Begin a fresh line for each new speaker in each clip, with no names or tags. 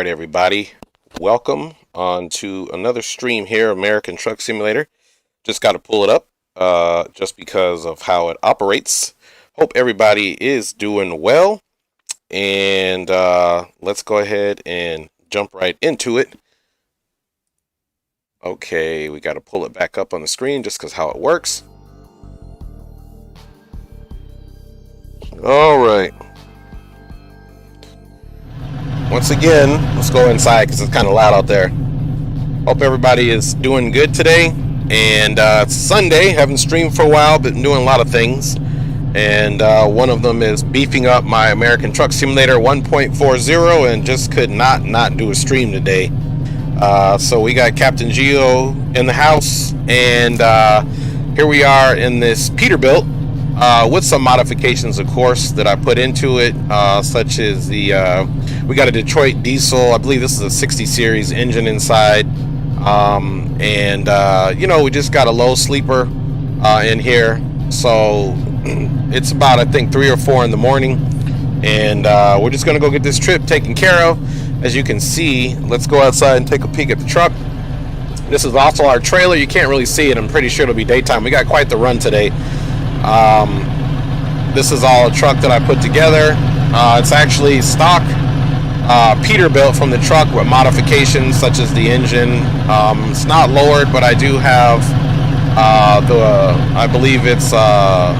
Alright everybody, welcome on to another stream here, American Truck Simulator. Just got to pull it up just because of how it operates. Hope everybody is doing well, and let's go ahead and jump right into it. Okay, we got to pull it back up on the screen just because how it works. Alright. Once again, let's go inside because it's kind of loud out there. Hope everybody is doing good today. And it's Sunday. Haven't streamed for a while, but doing a lot of things. And one of them is beefing up my American Truck Simulator 1.40 and just could not do a stream today. So we got Captain Geo in the house. And here we are in this Peterbilt. With some modifications, of course, that I put into it, such as the we got a Detroit diesel. I believe this is a 60 series engine inside, and you know, we just got a low sleeper in here. So it's about, I think, 3 or 4 in the morning, and we're just gonna go get this trip taken care of. As you can see, let's go outside and take a peek at the truck. This is also our trailer. You can't really see it. I'm pretty sure it'll be daytime. We got quite the run today. This is all a truck that I put together. It's actually stock Peterbilt from the truck with modifications such as the engine. It's not lowered, but I do have I believe it's I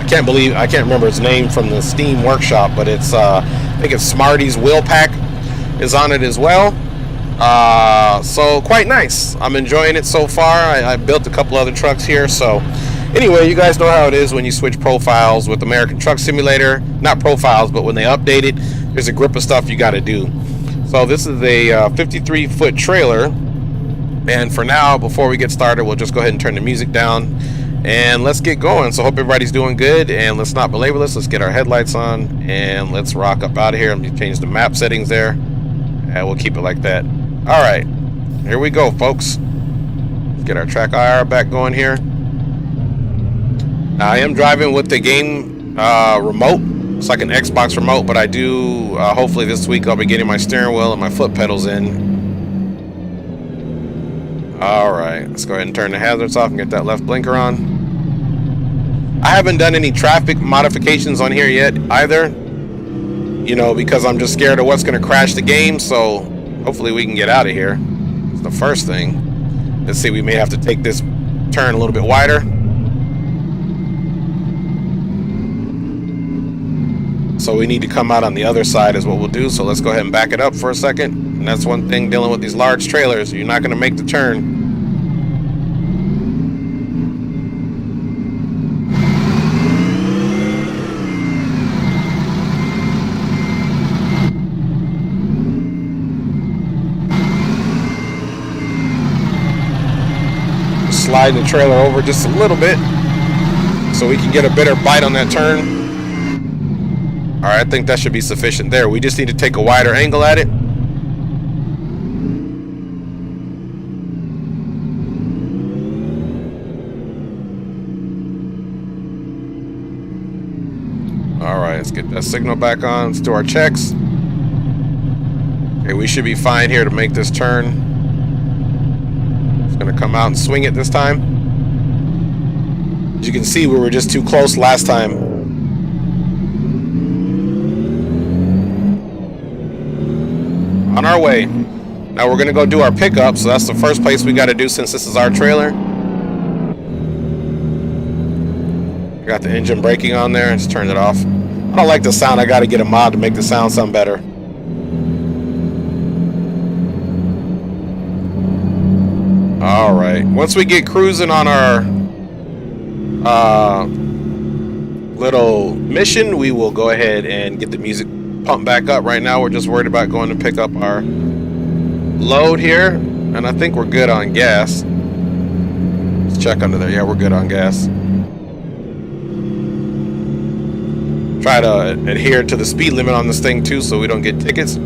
can't remember its name from the Steam workshop, but it's I think it's Smarty's wheel pack is on it as well. So quite nice. I'm enjoying it so far. I built a couple other trucks here, so anyway, you guys know how it is when you switch profiles with American Truck Simulator. Not profiles, but when they update it, there's a grip of stuff you got to do. So this is a 53-foot trailer. And for now, before we get started, we'll just go ahead and turn the music down. And let's get going. So hope everybody's doing good. And let's not belabor this. Let's get our headlights on. And let's rock up out of here. Let me change the map settings there. And we'll keep it like that. All right. Here we go, folks. Let's get our track IR back going here. I am driving with the game remote. It's like an Xbox remote, but I do, hopefully this week I'll be getting my steering wheel and my foot pedals in. Alright, let's go ahead and turn the hazards off and get that left blinker on. I haven't done any traffic modifications on here yet either. You know, because I'm just scared of what's going to crash the game, so hopefully we can get out of here. It's the first thing. Let's see, we may have to take this turn a little bit wider. So we need to come out on the other side is what we'll do. So let's go ahead and back it up for a second. And that's one thing dealing with these large trailers. You're not going to make the turn. Sliding the trailer over just a little bit so we can get a better bite on that turn. Alright, I think that should be sufficient there. We just need to take a wider angle at it. Alright, let's get that signal back on. Let's do our checks. Okay, we should be fine here to make this turn. It's going to come out and swing it this time. As you can see, we were just too close last time. On our way. Now we're gonna go do our pickup, so that's the first place we got to do since this is our trailer. I got the engine braking on there. Just turned it off. I don't like the sound. I got to get a mod to make the sound better. All right. Once we get cruising on our little mission, we will go ahead and get the music pump back up. Right now we're just worried about going to pick up our load here, and I think we're good on gas. Let's check under there. Yeah, we're good on gas. Try to adhere to the speed limit on this thing too so we don't get tickets.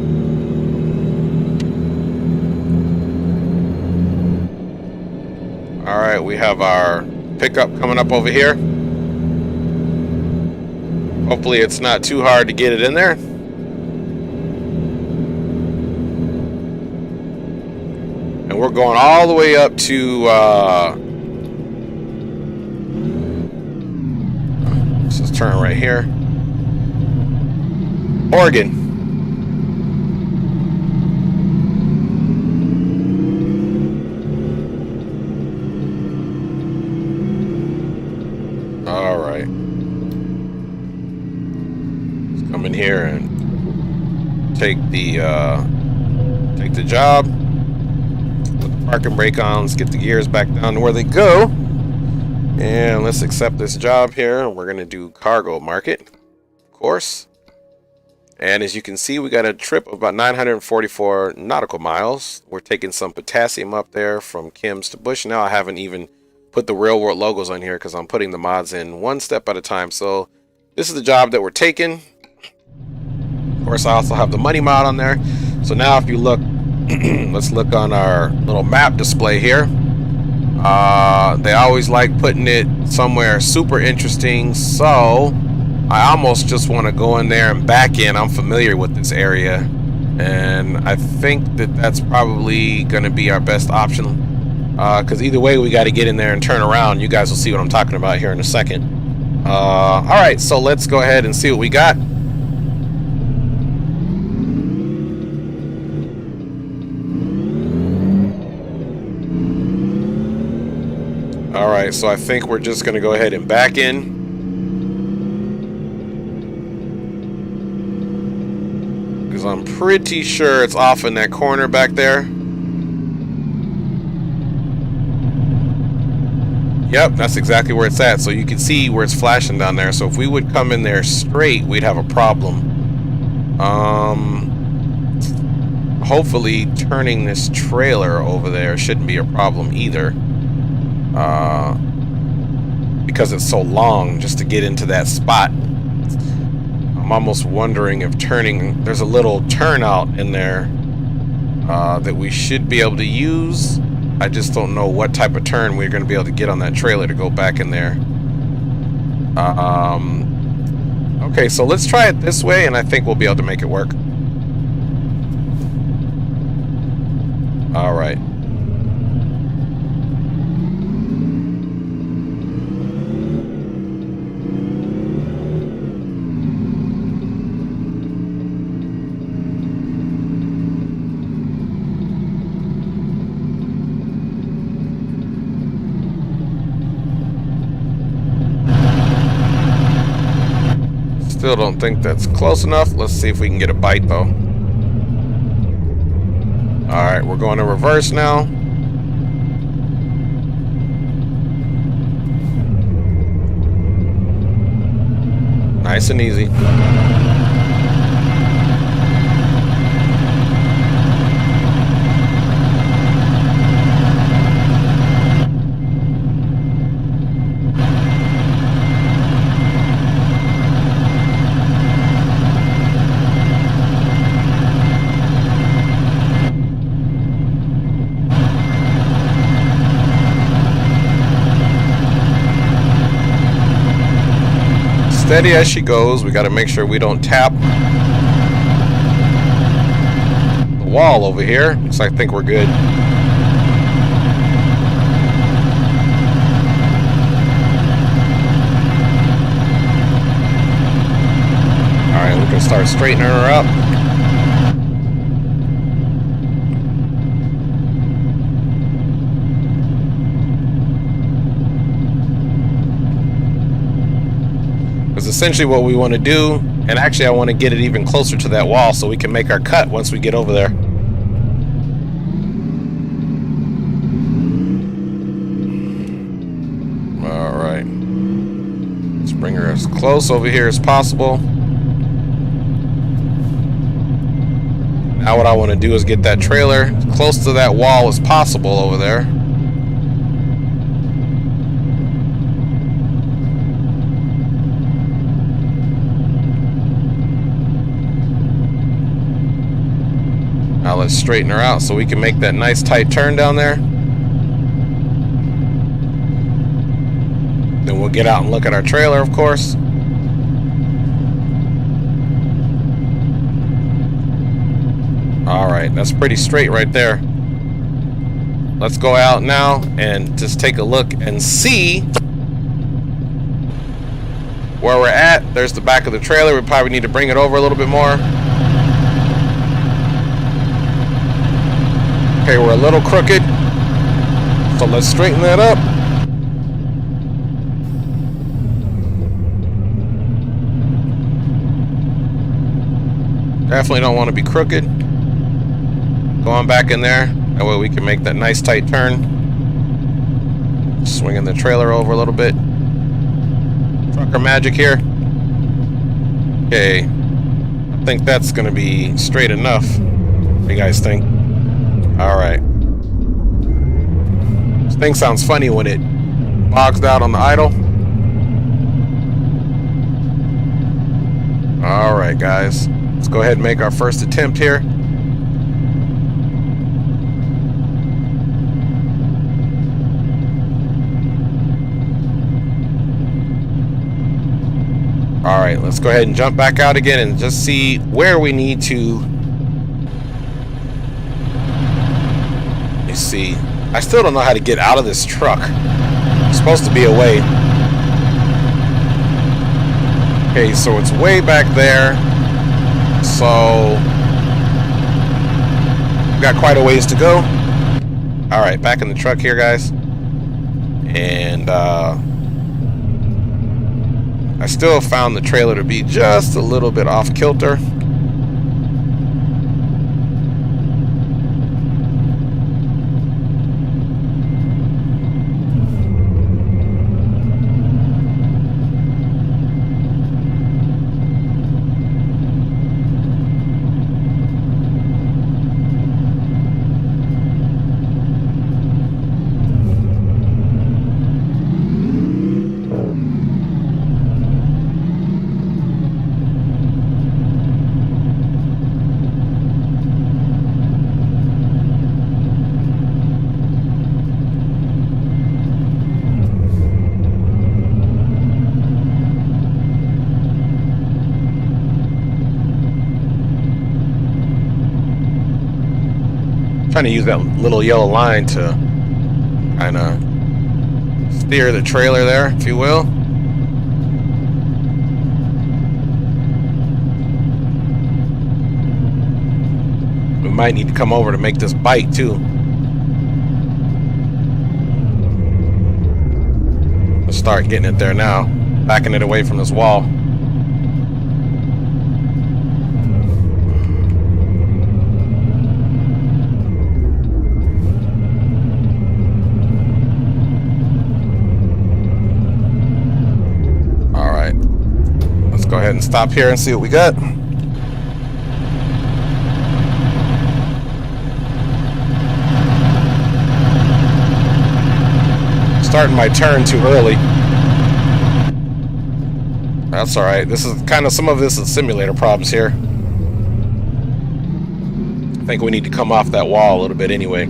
Alright, we have our pickup coming up over here. Hopefully it's not too hard to get it in there. we're going all the way up to let's just turn right here, Oregon. All right, let's come in here and take the job. Put the parking brake on. Let's get the gears back down to where they go. And let's accept this job here. We're going to do cargo market, of course. And as you can see, we got a trip of about 944 nautical miles. We're taking some potassium up there from Kim's to Bush. Now I haven't even put the real world logos on here because I'm putting the mods in one step at a time. So this is the job that we're taking. Of course, I also have the money mod on there. So now if you look, let's look on our little map display here. They always like putting it somewhere super interesting, so I almost just want to go in there and back in. I'm familiar with this area, and I think that that's probably going to be our best option, because either way we got to get in there and turn around. You guys will see what I'm talking about here in a second. Alright, so let's go ahead and see what we got. Alright, so I think we're just going to go ahead and back in. Because I'm pretty sure it's off in that corner back there. Yep, that's exactly where it's at. So you can see where it's flashing down there. So if we would come in there straight, we'd have a problem. Hopefully turning this trailer over there shouldn't be a problem either. Because it's so long just to get into that spot. I'm almost wondering if turning, there's a little turnout in there that we should be able to use. I just don't know what type of turn we're going to be able to get on that trailer to go back in there. Okay, so let's try it this way, and I think we'll be able to make it work. All right. Still don't think that's close enough. Let's see if we can get a bite though. Alright, we're going to reverse now. Nice and easy. Steady as she goes. We got to make sure we don't tap the wall over here. So I think we're good. Alright, we can start straightening her up. Essentially what we want to do, and actually I want to get it even closer to that wall so we can make our cut once we get over there. Alright, let's bring her as close over here as possible. Now what I want to do is get that trailer as close to that wall as possible over there. Now let's straighten her out so we can make that nice tight turn down there. Then we'll get out and look at our trailer, of course. Alright, that's pretty straight right there. let's go out now and just take a look and see where we're at. There's the back of the trailer. We probably need to bring it over a little bit more. Okay, we're a little crooked, so let's straighten that up. Definitely don't want to be crooked. Go on back in there. That way we can make that nice tight turn. Swinging the trailer over a little bit. Trucker magic here. Okay. I think that's going to be straight enough. What do you guys think? Alright. This thing sounds funny when it bogs out on the idle. Alright, guys. Let's go ahead and make our first attempt here. Alright, let's go ahead and jump back out again and just see where we need to. Let me see. I still don't know how to get out of this truck. It's supposed to be a way. Okay, so it's way back there. So we've got quite a ways to go. Alright, back in the truck here, guys. And I still found the trailer to be just a little bit off kilter. Trying to use that little yellow line to kind of steer the trailer there, if you will. We might need to come over to make this bite too. Let's start getting it there now, backing it away from this wall. Go ahead and stop here and see what we got. Starting my turn too early. That's all right. This is kind of, some of this is simulator problems here. I think we need to come off that wall a little bit anyway.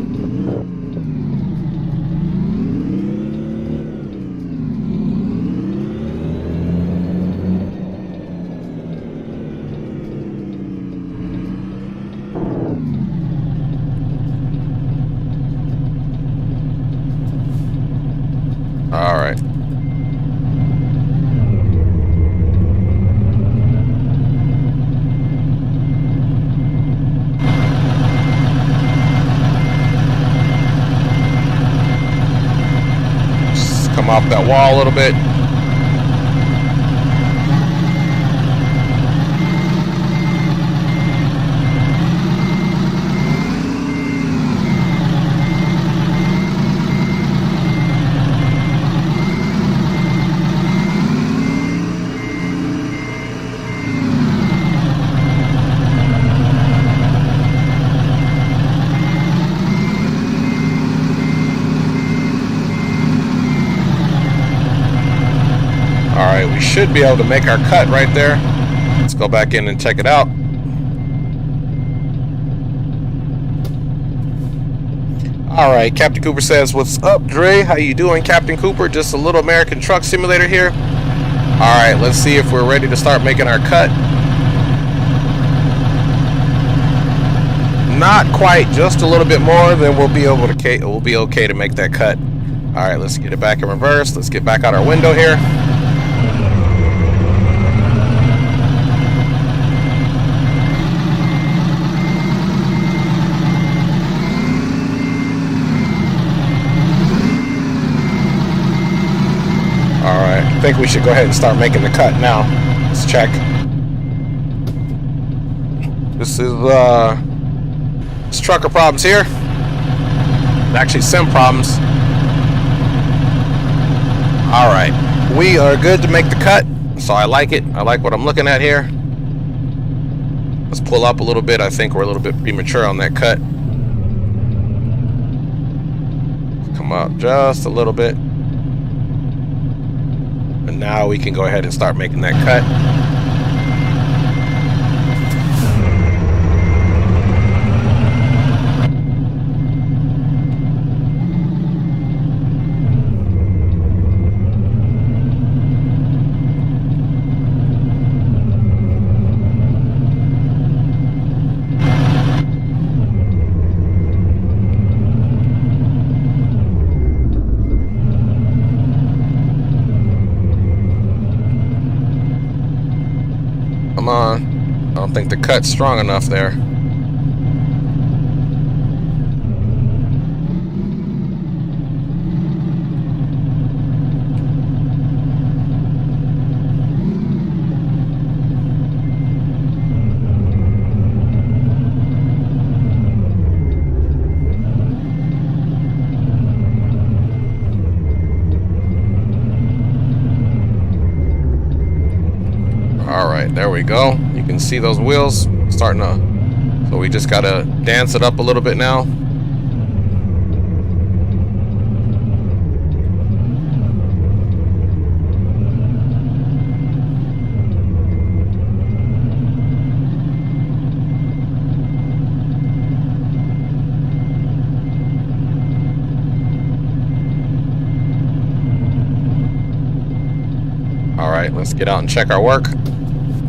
All right. Just come off that wall a little bit. Alright, we should be able to make our cut right there. Let's go back in and check it out. Alright, Captain Cooper says, "What's up, Dre? How you doing, Captain Cooper? Just a little American truck simulator here." Alright, let's see if we're ready to start making our cut. not quite, just a little bit more, then we'll be okay to make that cut. All right, let's get it back in reverse. Let's get back out our window here. All right, I think we should go ahead and start making the cut now. Let's check. This is it's trucker problems here. Actually, sim problems. All right, we are good to make the cut, so I like it. I like what I'm looking at here. Let's pull up a little bit. I think we're a little bit premature on that cut. Come up just a little bit. And now we can go ahead and start making that cut. Come on. I don't think the cut's strong enough there. All right, there we go. You can see those wheels starting to, so we just gotta dance it up a little bit now. All right, let's get out and check our work.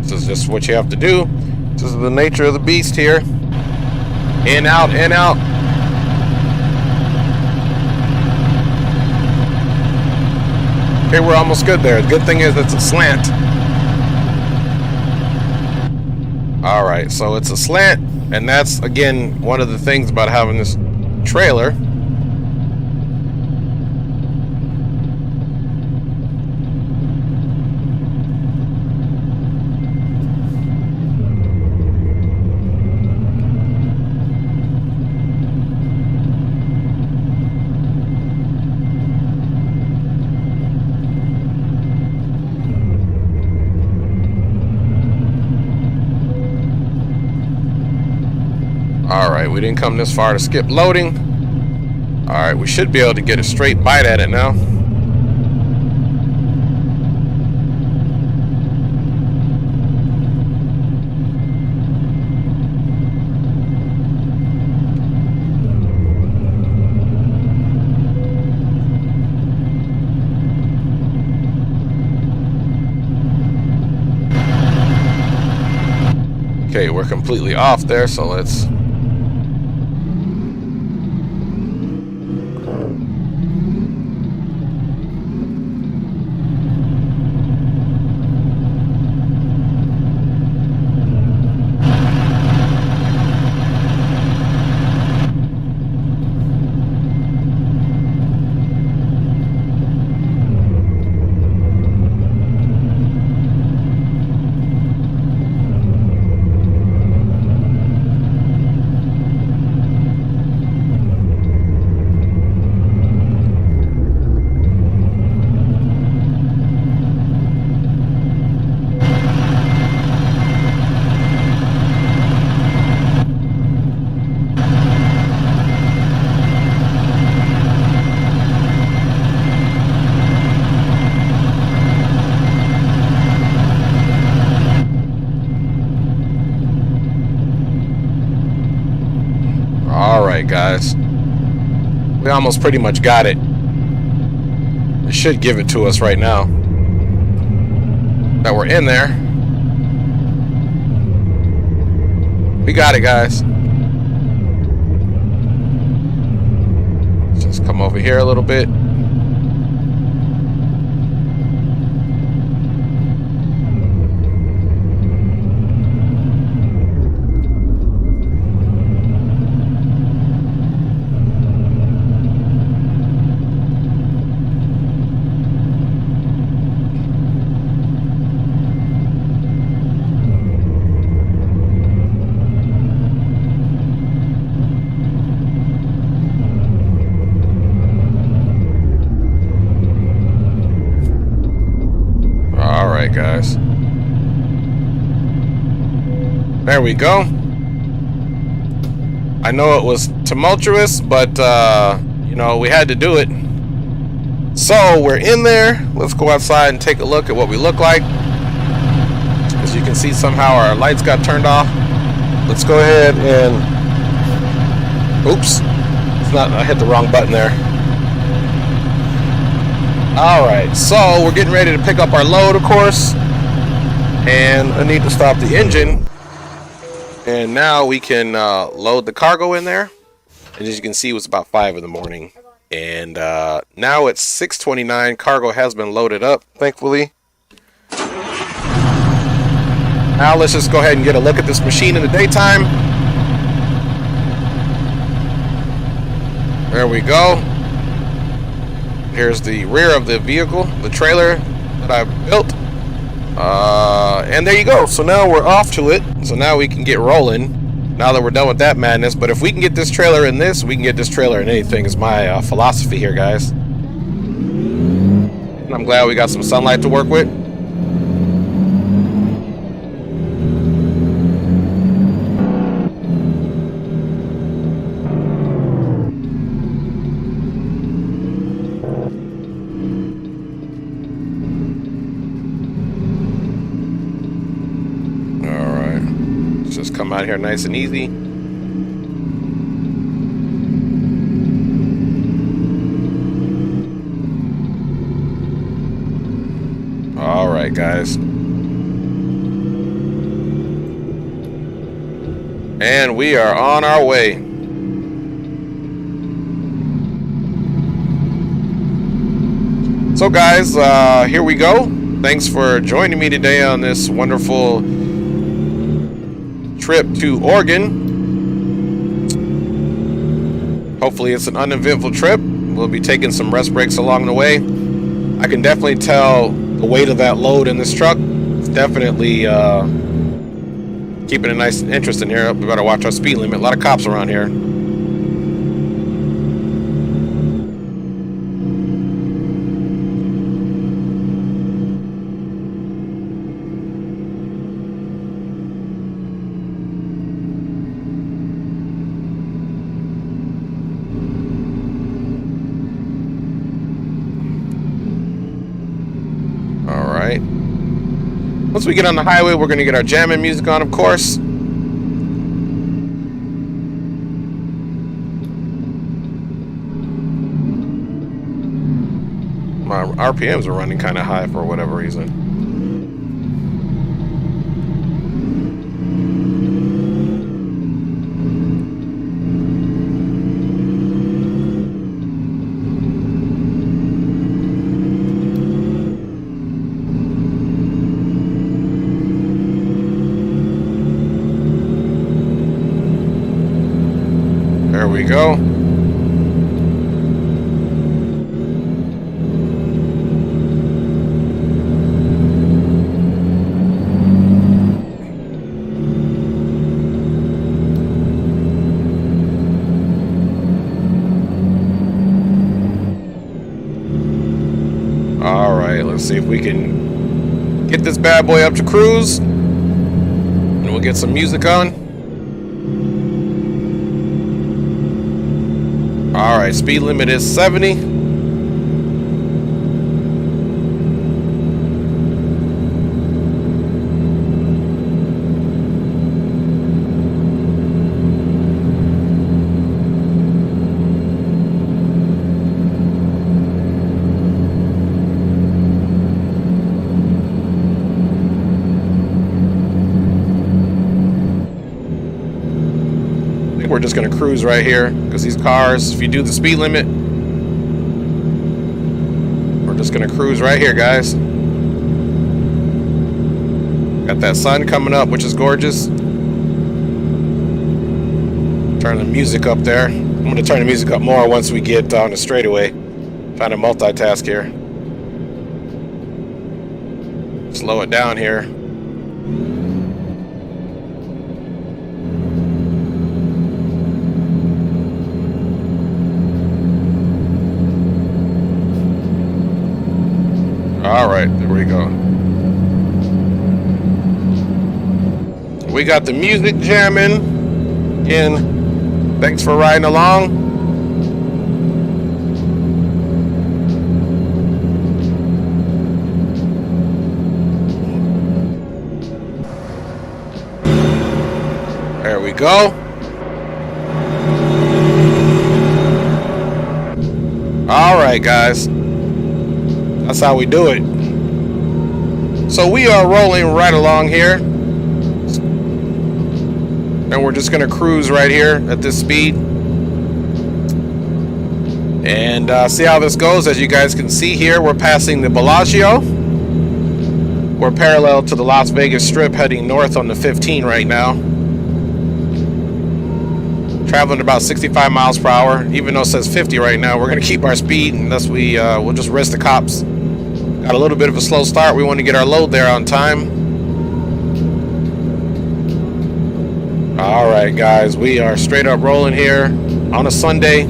This is just what you have to do. This is the nature of the beast here. In, out, in, out. Okay, we're almost good there. The good thing is it's a slant. All right, so it's a slant, and that's, again, one of the things about having this trailer. Alright, we didn't come this far to skip loading. Alright, we should be able to get a straight bite at it now. Okay, we're completely off there, so let's... Alright guys, we almost pretty much got it. It should give it to us right now that we're in there. We got it, guys. Let's come over here a little bit. Guys, there we go. I know it was tumultuous, but you know, we had to do it. So we're in there. Let's go outside and take a look at what we look like. As you can see, somehow our lights got turned off. Let's go ahead and oops, it's not, I hit the wrong button there. Alright, so we're getting ready to pick up our load, of course, and I need to stop the engine, and now we can load the cargo in there. And as you can see, it was about 5 in the morning, and now it's 6:29. Cargo has been loaded up, thankfully. Now let's just go ahead and get a look at this machine in the daytime. There we go. Here's the rear of the vehicle, the trailer that I built. And there you go. So now we're off to it. So now we can get rolling now that we're done with that madness. But if we can get this trailer in this, we can get this trailer in anything is my philosophy here, guys. And I'm glad we got some sunlight to work with. Just come out here nice and easy. All right, guys. And we are on our way. So guys, here we go. Thanks for joining me today on this wonderful trip to Oregon. Hopefully it's an uneventful trip. We'll be taking some rest breaks along the way. I can definitely tell the weight of that load in this truck. It's definitely keeping it nice and interesting here. We better watch our speed limit. A lot of cops around here. Once we get on the highway, we're going to get our jamming music on, of course. My RPMs are running kind of high for whatever reason. There we go. All right, let's see if we can get this bad boy up to cruise, and we'll get some music on. All right, speed limit is 70. We're just gonna cruise right here because these cars, if you do the speed limit, Just gonna cruise right here, guys. Got that sun coming up, which is gorgeous. Turn the music up there. I'm gonna turn the music up more once we get on the straightaway. Trying to multitask here. Slow it down here. All right, there we go. We got the music jamming. Again, thanks for riding along. There we go. All right, guys. That's how we do it. So we are rolling right along here. And we're just going to cruise right here at this speed. And see how this goes. As you guys can see here, we're passing the Bellagio. We're parallel to the Las Vegas Strip heading north on the 15 right now. Traveling about 65 miles per hour. Even though it says 50 right now, we're going to keep our speed unless we'll just risk the cops. Got a little bit of a slow start. We want to get our load there on time. All right, guys, we are straight up rolling here on a Sunday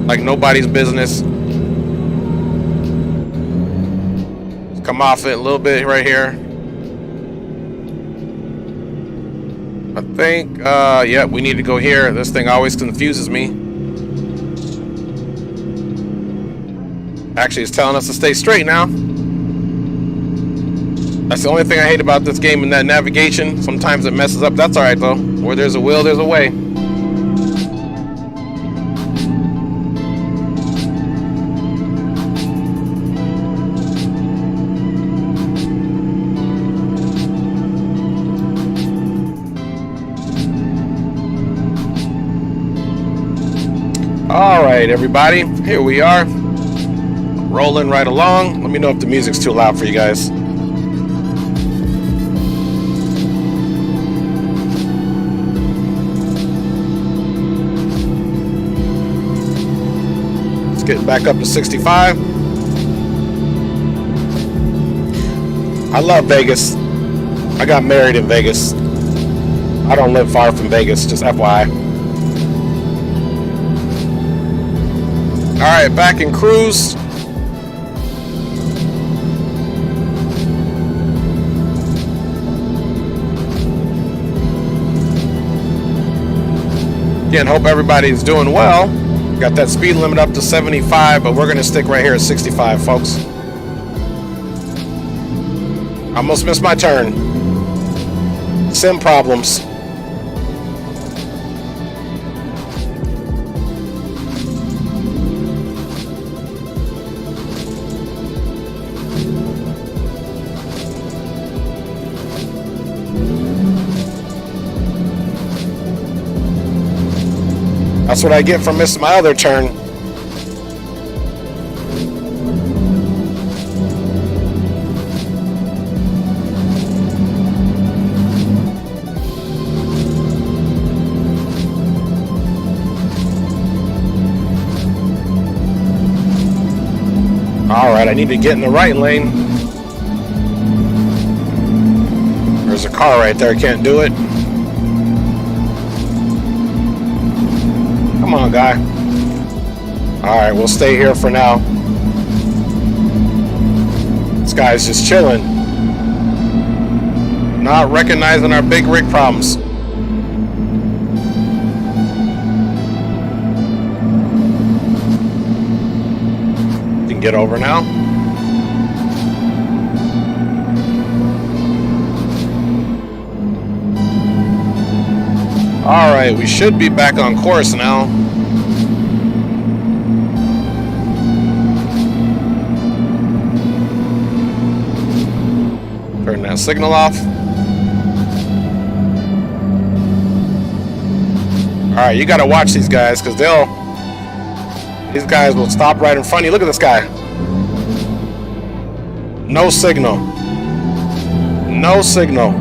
like nobody's business. Let's come off it a little bit right here. I think, yeah, we need to go here. This thing always confuses me. Actually, it's telling us to stay straight now. That's the only thing I hate about this game and that navigation. Sometimes it messes up. That's all right, though. Where there's a will, there's a way. All right, everybody. Here we are. Rolling right along. Let me know if the music's too loud for you guys. Let's get back up to 65. I love Vegas. I got married in Vegas. I don't live far from Vegas, just FYI. All right, back in cruise. Again, hope everybody's doing well. Got that speed limit up to 75, but we're going to stick right here at 65, folks. Almost missed my turn. Sim problems. That's what I get from missing my other turn. All right, I need to get in the right lane. There's a car right there, can't do it. Come on, guy. All right, we'll stay here for now. This guy's just chilling. Not recognizing our big rig problems. You can get over now. All right, we should be back on course now. Turn that signal off. All right, you got to watch these guys because these guys will stop right in front of you. Look at this guy. No signal. No signal.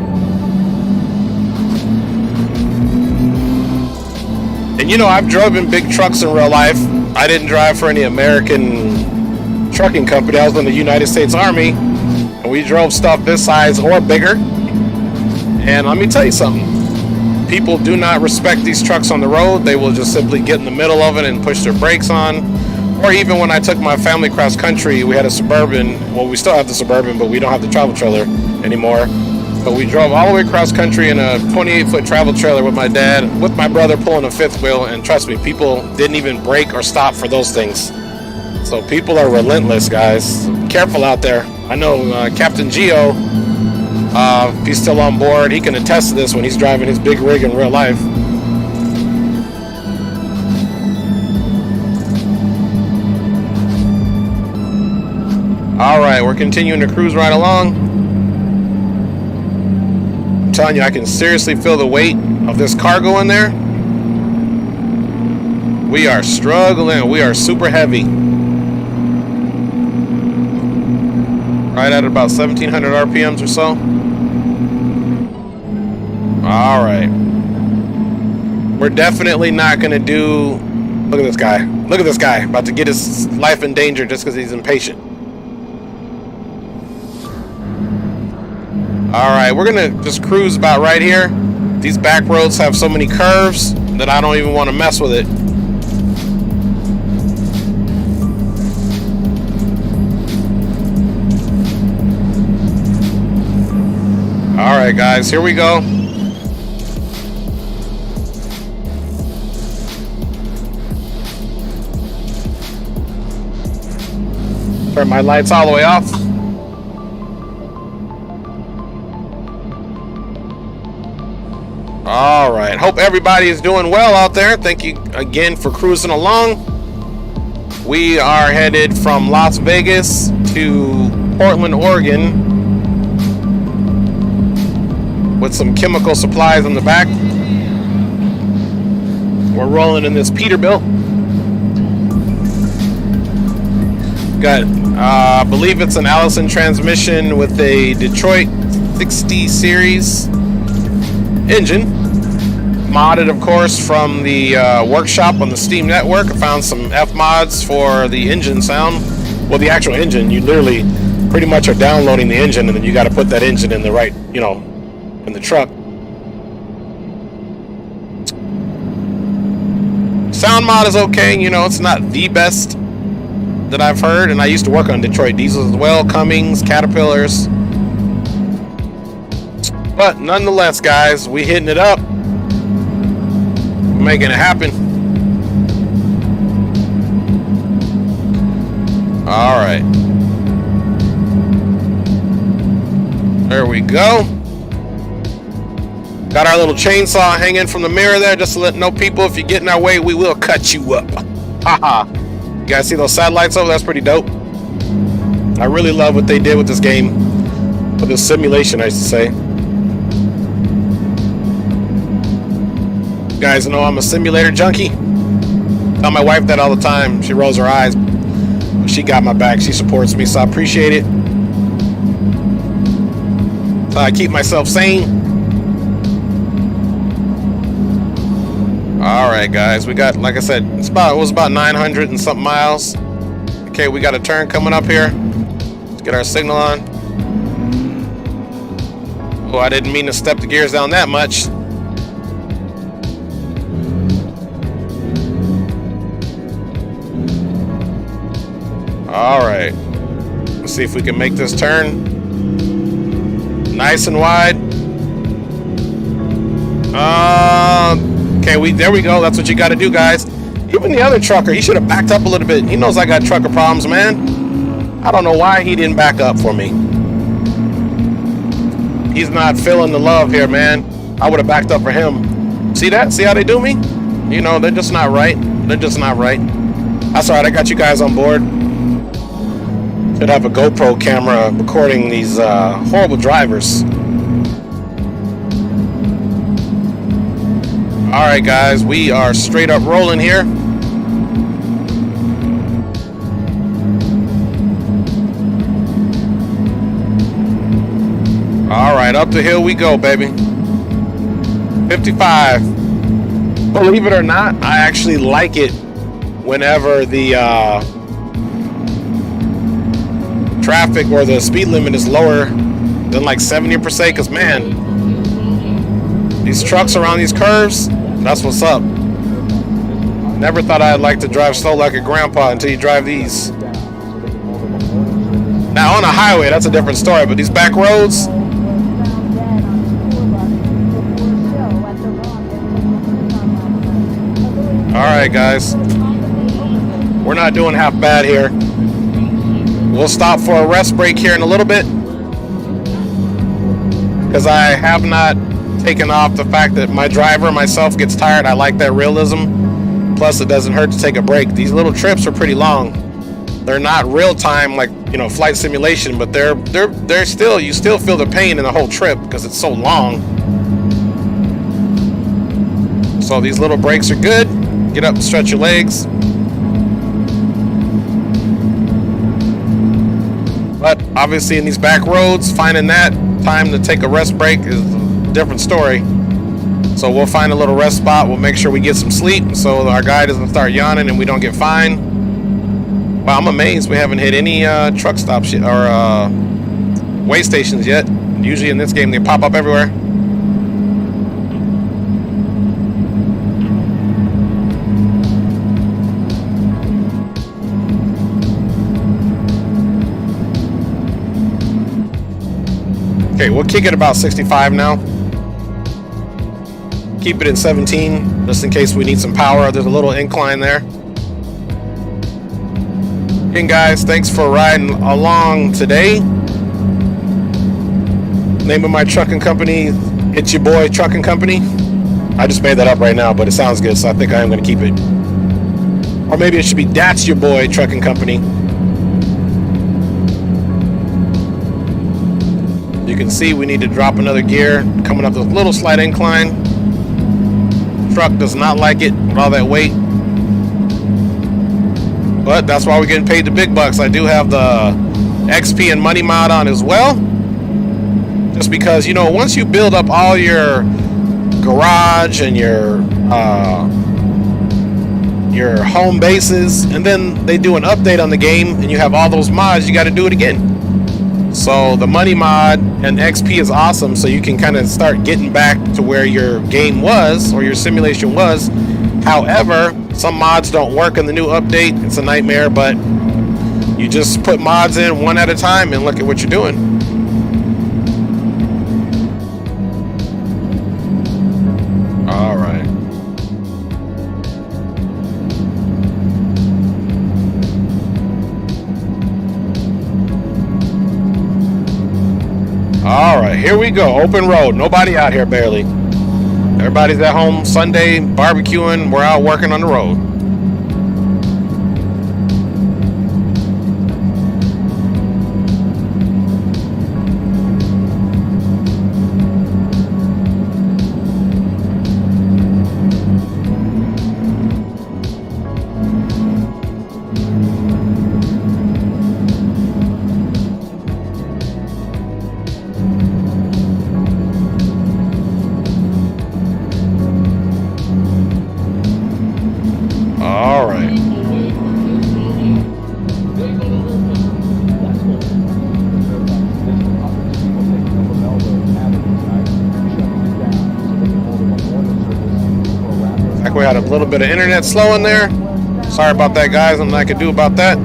And you know, I've driven big trucks in real life. I didn't drive for any American trucking company. I was in the United States Army, and we drove stuff this size or bigger. And let me tell you something. People do not respect these trucks on the road. They will just simply get in the middle of it and push their brakes on. Or even when I took my family cross country, we had a Suburban. Well, we still have the Suburban, but we don't have the travel trailer anymore. But we drove all the way cross country in a 28-foot travel trailer with my dad, with my brother pulling a fifth wheel. And trust me, people didn't even brake or stop for those things. So people are relentless, guys. Careful out there. I know Captain Geo, if he's still on board, he can attest to this when he's driving his big rig in real life. All right, we're continuing to cruise right along. I'm telling you, I can seriously feel the weight of this cargo in there. We are struggling. We are super heavy. Right at about 1,700 RPMs or so. All right. We're definitely not going to do... Look at this guy. Look at this guy. About to get his life in danger just because he's impatient. All right. We're going to just cruise about right here. These back roads have so many curves that I don't even want to mess with it. All right, guys, here we go. Turn my lights all the way off. All right, hope everybody is doing well out there. Thank you again for cruising along. We are headed from Las Vegas to Portland, Oregon, with some chemical supplies in the back. We're rolling in this Peterbilt. Got, I believe it's an Allison transmission with a Detroit 60 series engine. Modded, of course, from the workshop on the Steam Network. I found some F mods for the engine sound. Well, the actual engine, you literally pretty much are downloading the engine, and then you got to put that engine in the right, you know, in the truck. Sound mod is okay, you know, it's not the best that I've heard, and I used to work on Detroit diesels as well, Cummins, Caterpillars. But nonetheless, guys, we hitting it up. We're making it happen. All right. There we go. Got our little chainsaw hanging from the mirror there, just to let know people, if you get in our way, we will cut you up. Haha. You guys see those satellites over? That's pretty dope. I really love what they did with this game. With this simulation, I should say. You guys know I'm a simulator junkie. Tell my wife that all the time. She rolls her eyes. She got my back. She supports me, so I appreciate it. So I keep myself sane. All right, guys, we got, like I said, it was about 900 and something miles. Okay, we got a turn coming up here. Let's get our signal on. Oh, I didn't mean to step the gears down that much. All right, let's see if we can make this turn nice and wide. Okay, there we go. That's what you got to do, guys. Even the other trucker, he should have backed up a little bit. He knows I got trucker problems, man. I don't know why he didn't back up for me. He's not feeling the love here, man. I would have backed up for him. See that? See how they do me? You know, they're just not right. They're just not right. That's all right. I got you guys on board. Should have a GoPro camera recording these horrible drivers. All right, guys, we are straight up rolling here. right, up the hill we go, baby. 55. Believe it or not, I actually like it whenever the traffic or the speed limit is lower than like 70%, because man, these trucks around these curves, that's what's up. Never thought I'd like to drive slow like a grandpa until you drive these. Now on a highway, that's a different story, but these back roads, alright guys, we're not doing half bad here. We'll stop for a rest break here in a little bit, because I have not taken off the fact that my driver myself gets tired. I like that realism. Plus it doesn't hurt to take a break. These little trips are pretty long. They're not real time like, you know, flight simulation, but they're still, you still feel the pain in the whole trip because it's so long. So these little breaks are good. Get up and stretch your legs. But obviously in these back roads, finding that time to take a rest break is a different story. So we'll find a little rest spot. We'll make sure we get some sleep so our guy doesn't start yawning and we don't get fined. Wow, I'm amazed we haven't hit any truck stops yet, or way stations yet. Usually in this game they pop up everywhere. Okay, we'll kick it about 65 now. Keep it in 17, just in case we need some power. There's a little incline there. Again, guys, thanks for riding along today. Name of my trucking company, It's Your Boy Trucking Company. I just made that up right now, but it sounds good, so I think I am going to keep it. Or maybe it should be That's Your Boy Trucking Company. You can see we need to drop another gear, coming up this little slight incline. Truck does not like it with all that weight. But that's why we're getting paid the big bucks. I do have the XP and money mod on as well. Just because, you know, once you build up all your garage and your home bases, and then they do an update on the game and you have all those mods, you got to do it again. So the money mod and XP is awesome, so you can kind of start getting back to where your game was or your simulation was. However, some mods don't work in the new update. It's a nightmare, but you just put mods in one at a time and look at what you're doing. All right. All right, here we go. Open road. Nobody out here barely. Everybody's at home Sunday barbecuing. We're out working on the road. We had a little bit of internet slow in there. Sorry about that, guys. Nothing I could do about that.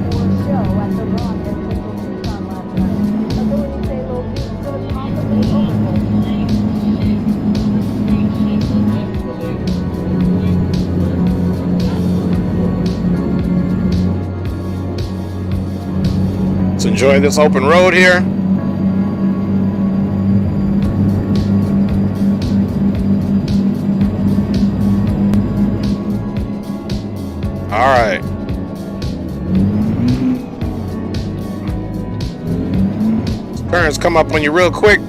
Let's enjoy this open road here. All right. Turns come up on you real quick.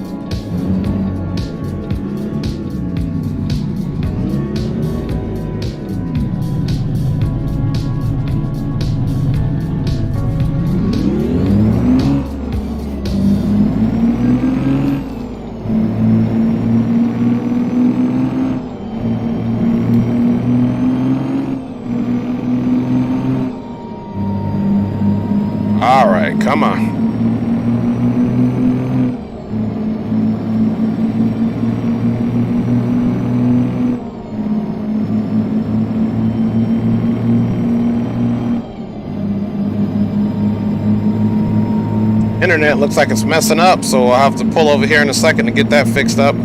All right, come on. Internet looks like it's messing up, so I'll have to pull over here in a second to get that fixed up.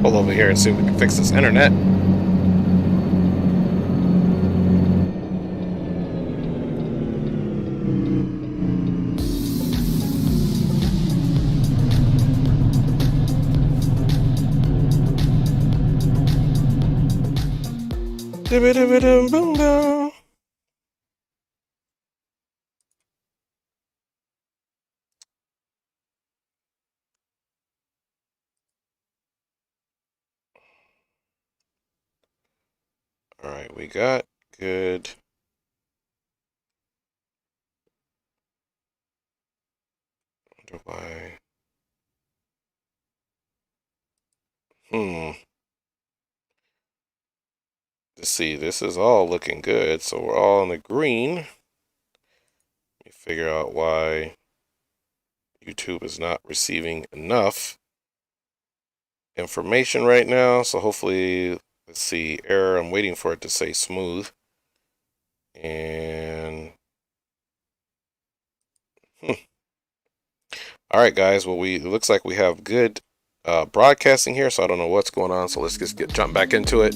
Pull over here and see if we can fix this internet. All right, we got good. Wonder why. Let's see, this is all looking good, so we're all in the green. Let me figure out why YouTube is not receiving enough information right now. So hopefully, let's see, error. I'm waiting for it to say smooth. And all right, guys. Well, it looks like we have good broadcasting here, so I don't know what's going on. So let's just jump back into it.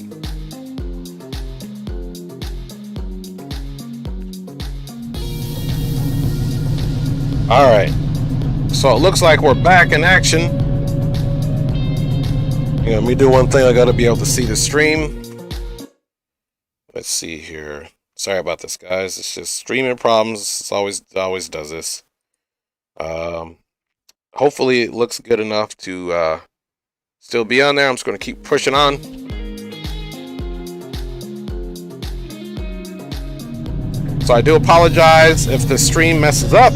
All right. So it looks like we're back in action. Let me do one thing. I got to be able to see the stream. Let's see here. Sorry about this, guys. It's just streaming problems. It always does this. Hopefully it looks good enough to still be on there. I'm just going to keep pushing on. So I do apologize if the stream messes up.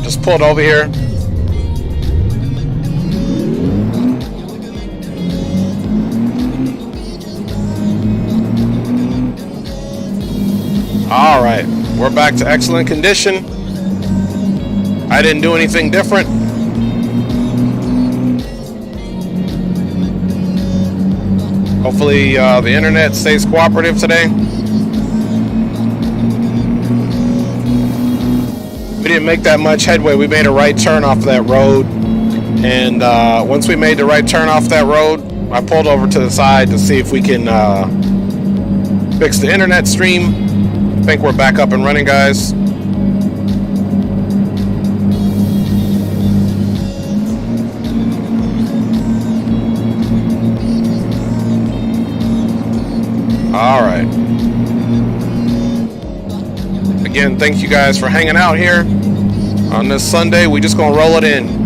Just pulled over here. All right, we're back to excellent condition. I didn't do anything different. Hopefully the internet stays cooperative today. We didn't make that much headway. We made a right turn off that road, and once we made the right turn off that road, I pulled over to the side to see if we can fix the internet stream. I think we're back up and running, guys. All right. Again, thank you guys for hanging out here on this Sunday. We just gonna roll it in.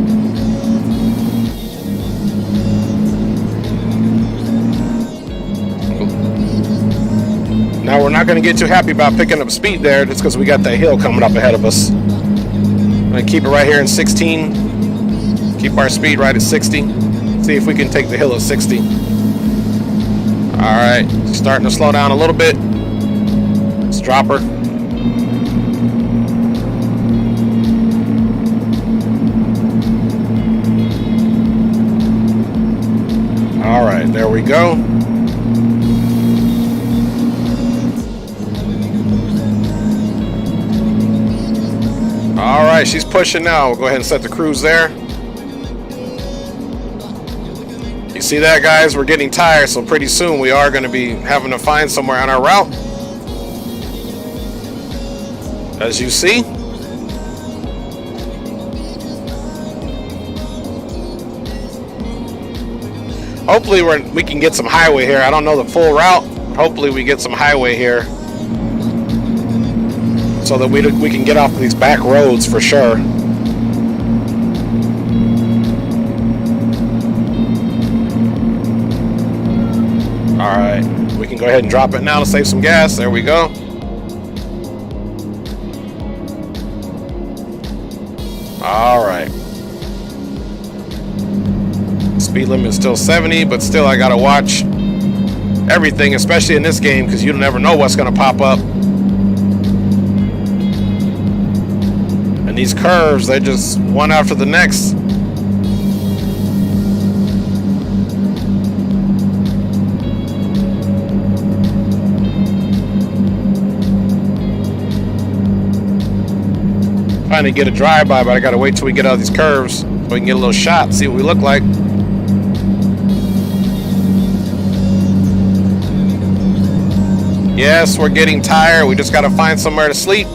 Now we're not gonna get too happy about picking up speed there just because we got that hill coming up ahead of us. I'm gonna keep it right here in 16. Keep our speed right at 60. See if we can take the hill at 60. All right, starting to slow down a little bit. Let's drop her. All right, there we go. All right, she's pushing now. We'll go ahead and set the cruise there. You see that, guys? We're getting tired, so pretty soon we are going to be having to find somewhere on our route. As you see. Hopefully we can get some highway here. I don't know the full route. Hopefully we get some highway here so that we can get off of these back roads for sure. All right, we can go ahead and drop it now to save some gas. There we go. All right. Speed limit is still 70, but still I gotta watch everything, especially in this game, because you never know what's gonna pop up. And these curves, they're just one after the next. Trying to get a drive-by, but I gotta wait till we get out of these curves so we can get a little shot, see what we look like. Yes, we're getting tired. We just gotta find somewhere to sleep.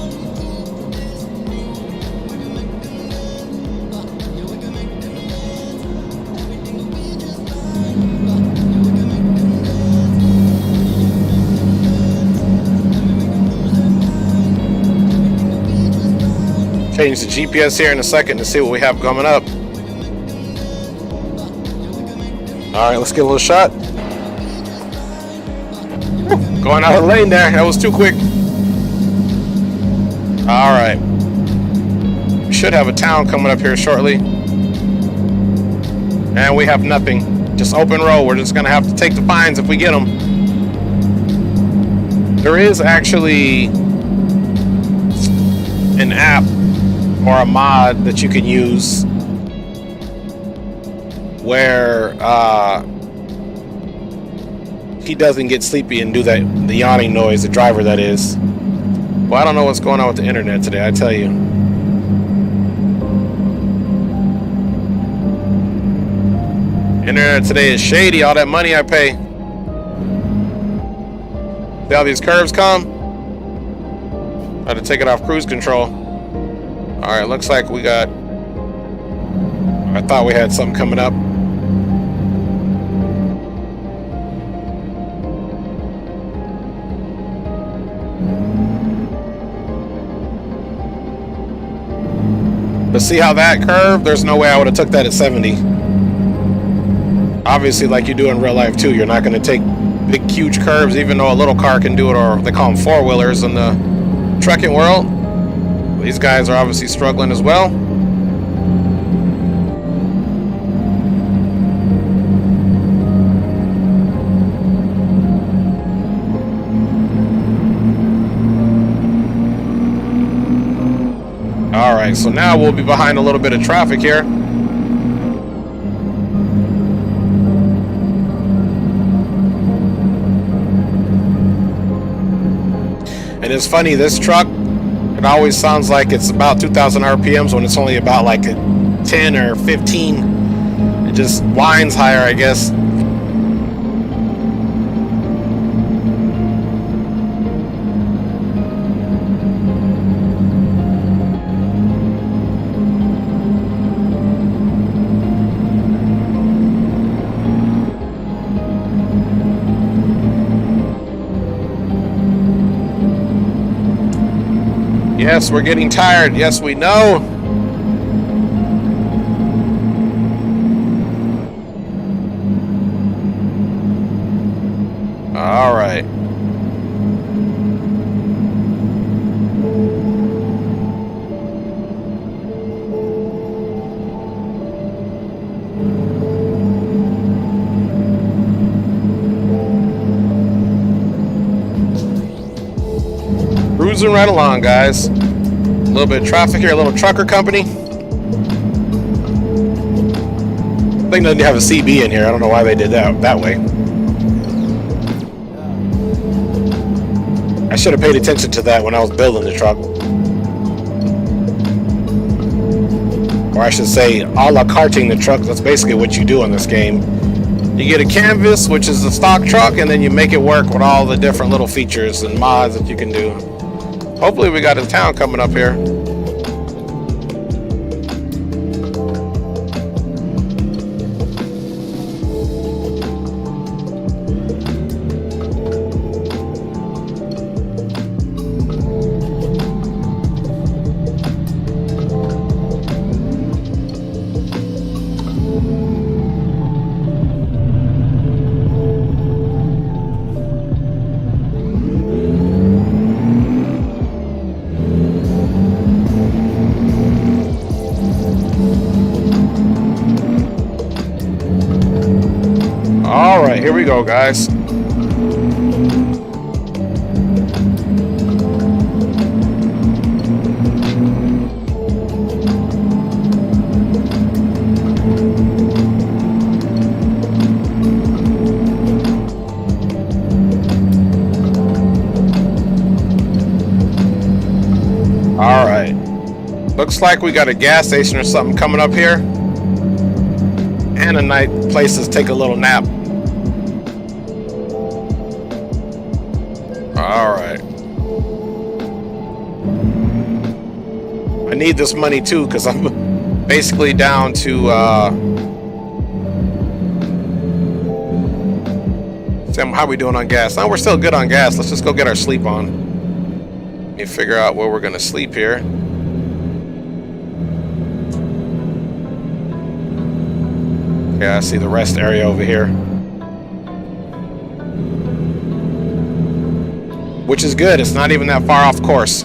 Change the GPS here in a second to see what we have coming up. All right, let's get a little shot. Going out of the lane there. That was too quick. All right. We should have a town coming up here shortly. And we have nothing. Just open road. We're just going to have to take the fines if we get them. There is actually an app or a mod that you can use where he doesn't get sleepy and do the yawning noise, the driver that is. Well, I don't know what's going on with the internet today, I tell you. Internet today is shady, all that money I pay. See how these curves come? I had to take it off cruise control. Alright, looks like we got... I thought we had something coming up. But see how that curve? There's no way I would have took that at 70. Obviously, like you do in real life too, you're not going to take big, huge curves, even though a little car can do it, or they call them four-wheelers in the trucking world. These guys are obviously struggling as well. right, so now we'll be behind a little bit of traffic here. And it's funny, this truck, it always sounds like it's about 2,000 RPMs when it's only about like a 10 or 15. It just whines higher, I guess. Yes, we're getting tired. Yes, we know. All right. Cruising right along, guys. A little bit of traffic here, a little trucker company. I think doesn't have a CB in here. I don't know why they did that way. I should have paid attention to that when I was building the truck. Or I should say, a la carting the truck. That's basically what you do in this game. You get a canvas, which is the stock truck, and then you make it work with all the different little features and mods that you can do. Hopefully we got a town coming up here. Alright, here we go, guys. Alright. Looks like we got a gas station or something coming up here. And a nice place to take a little nap. Alright. I need this money too, because I'm basically down to how we doing on gas? No, we're still good on gas. Let's just go get our sleep on. Let me figure out where we're gonna sleep here. Yeah, I see the rest area over here. Which is good, it's not even that far off course.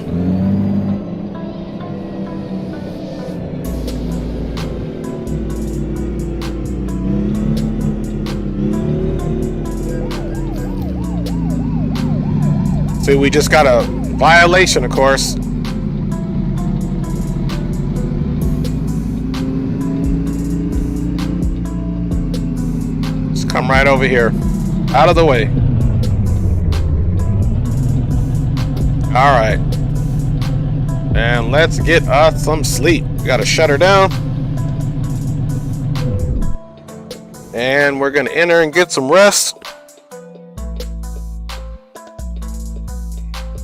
See, we just got a violation, of course. Just come right over here. Out of the way. Alright. And let's get us some sleep. We gotta shut her down. And we're gonna enter and get some rest.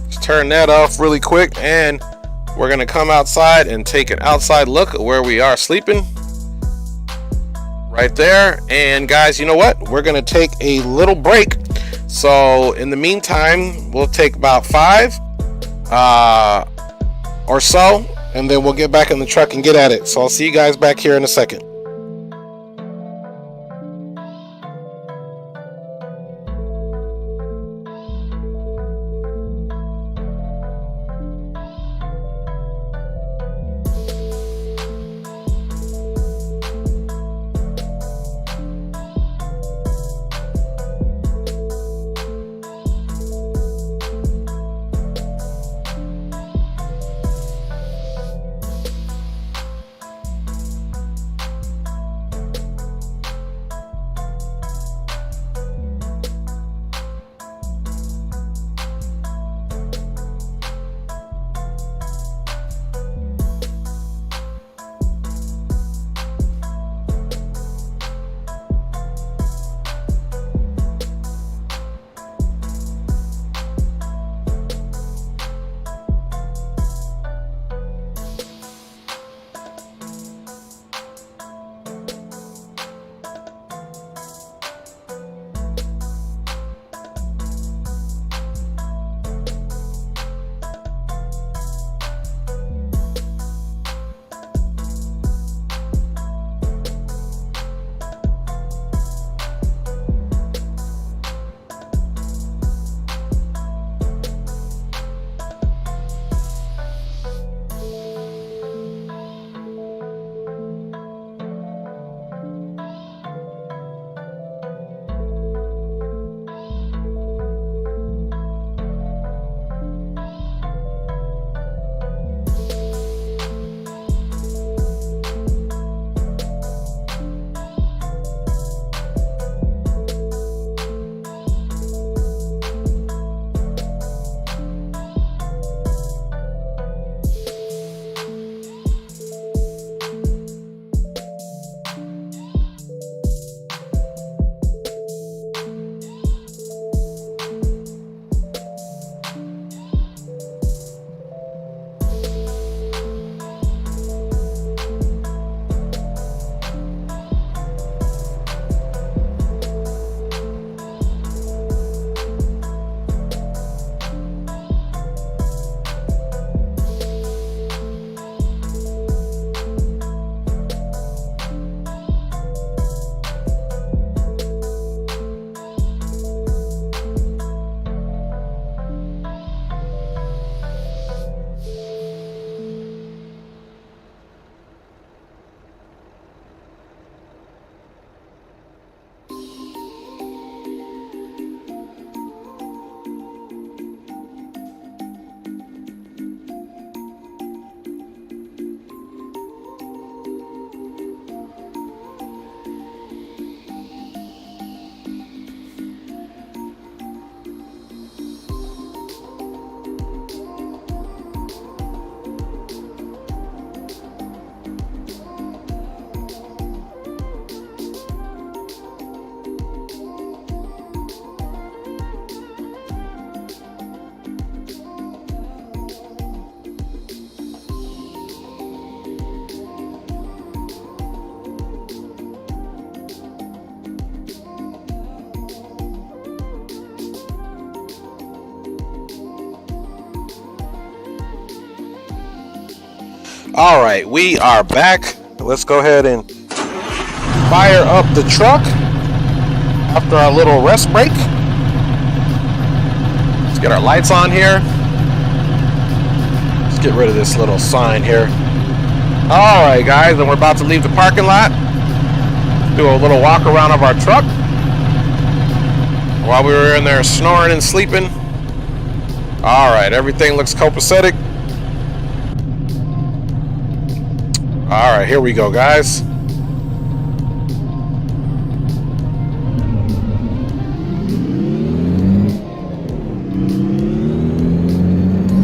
Just turn that off really quick, and we're gonna come outside and take an outside look at where we are sleeping. Right there. And guys, you know what? We're gonna take a little break. So in the meantime, we'll take about 5 or so, and then we'll get back in the truck and get at it. So I'll see you guys back here in a second. All right, we are back. Let's go ahead and fire up the truck after our little rest break. Let's get our lights on here. Let's get rid of this little sign here. All right, guys, and we're about to leave the parking lot. Do a little walk around of our truck while we were in there snoring and sleeping. All right, everything looks copacetic. All right, here we go, guys. In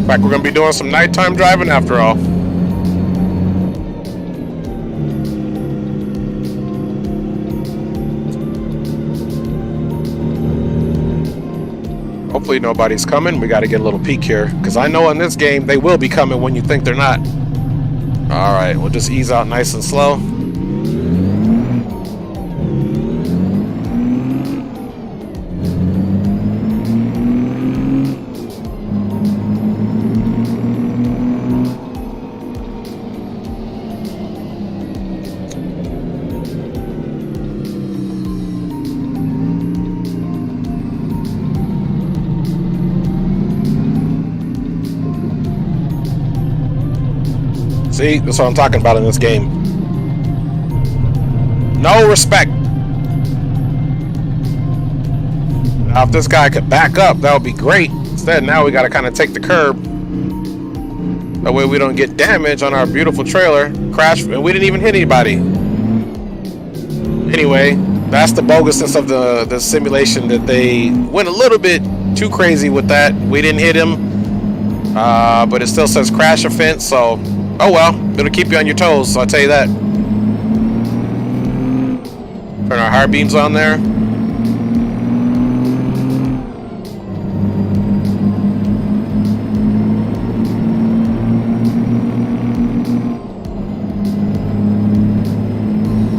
fact, we're gonna be doing some nighttime driving after all. Hopefully nobody's coming. We got to get a little peek here, because I know in this game they will be coming when you think they're not. All right, we'll just ease out nice and slow. See, that's what I'm talking about in this game. No respect. Now, if this guy could back up, that would be great. Instead, now we got to kind of take the curb. That way we don't get damage on our beautiful trailer. Crash, and we didn't even hit anybody. Anyway, that's the bogusness of the simulation, that they went a little bit too crazy with that. We didn't hit him, but it still says crash offense, so... Oh well, it'll keep you on your toes, so I'll tell you that. Turn our high beams on there.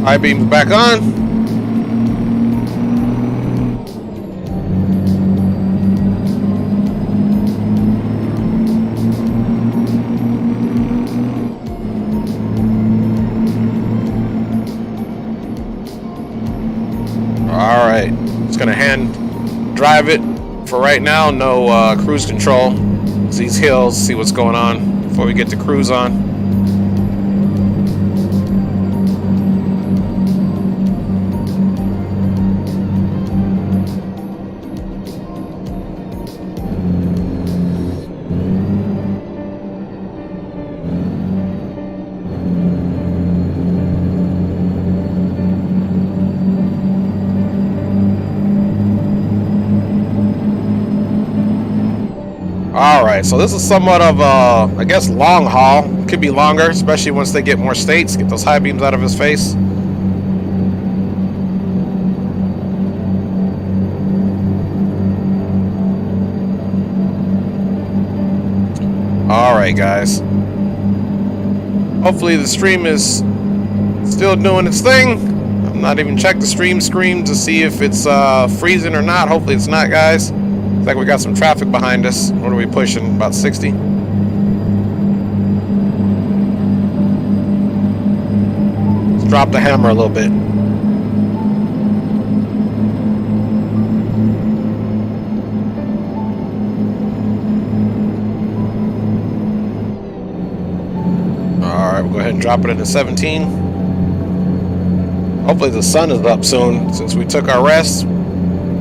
High beams back on. Gonna hand drive it for right now. No cruise control. These hills, see what's going on before we get to cruise on. Alright, so this is somewhat of a, I guess, long haul. Could be longer, especially once they get more states, get those high beams out of his face. Alright, guys. Hopefully the stream is still doing its thing. I'm not even checked the stream screen to see if it's freezing or not. Hopefully it's not, guys. Looks like we got some traffic behind us. What are we pushing? About 60? Let's drop the hammer a little bit. Alright, we'll go ahead and drop it into 17. Hopefully the sun is up soon, since we took our rest.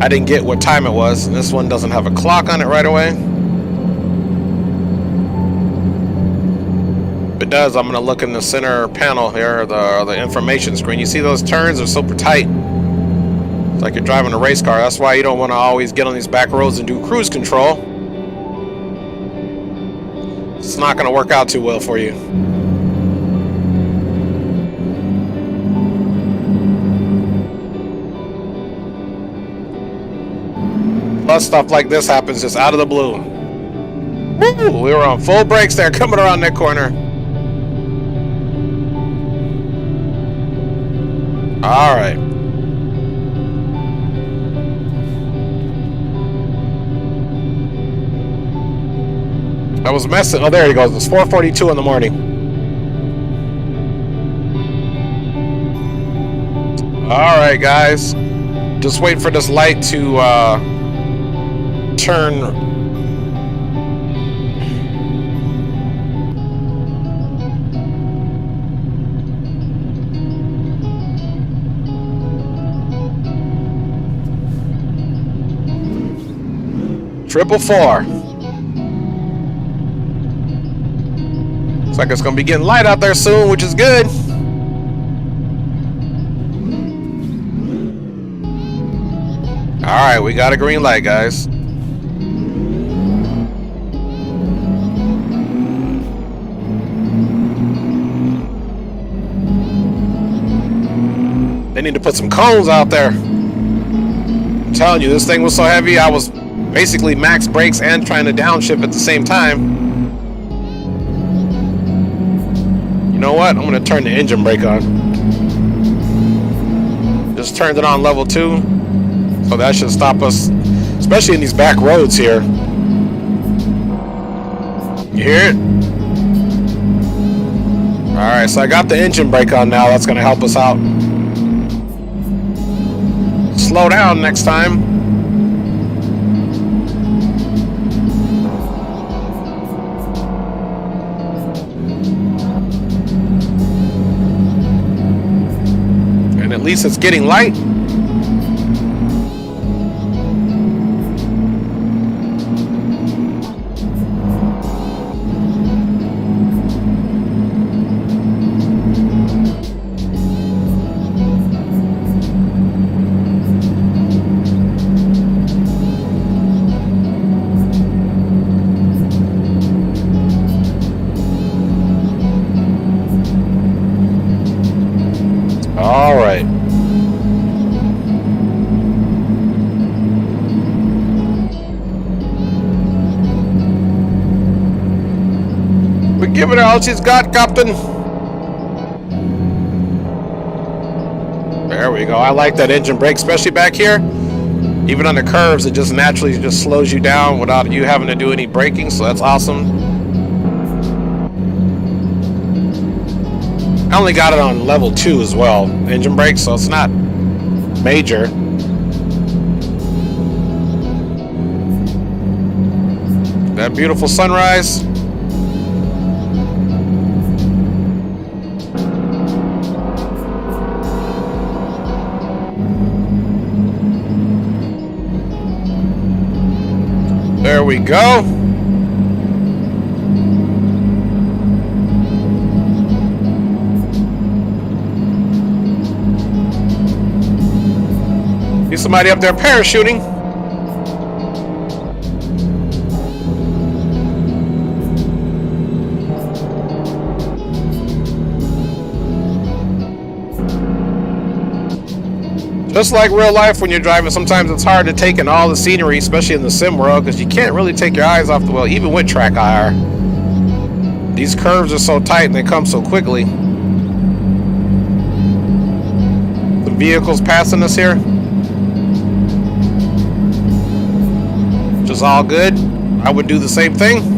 I didn't get what time it was, and this one doesn't have a clock on it right away. If it does, I'm going to look in the center panel here, the information screen. You see those turns are super tight. It's like you're driving a race car. That's why you don't want to always get on these back roads and do cruise control. It's not going to work out too well for you. Plus, stuff like this happens just out of the blue. Woo! We were on full brakes there, coming around that corner. All right. I was messing. Oh, there he goes. It's 4:42 in the morning. Alright, guys. Just wait for this light to turn. Triple four. Looks like it's gonna be getting light out there soon, which is good. Alright, we got a green light, guys. They need to put some cones out there. I'm telling you, this thing was so heavy, I was basically max brakes and trying to downshift at the same time. You know what? I'm going to turn the engine brake on. Just turned it on level 2. So that should stop us, especially in these back roads here. You hear it? Alright, so I got the engine brake on now. That's going to help us out. Slow down next time. And at least it's getting light. All right. We give it all she's got, Captain. There we go. I like that engine brake, especially back here. Even on the curves, it just naturally just slows you down without you having to do any braking, so that's awesome. I only got it on level 2 as well, engine brake, so it's not major. That beautiful sunrise. There we go. See somebody up there parachuting. Just like real life when you're driving, sometimes it's hard to take in all the scenery, especially in the sim world, because you can't really take your eyes off the wheel, even with track IR. These curves are so tight and they come so quickly. The vehicles passing us here. Which is all good. I would do the same thing.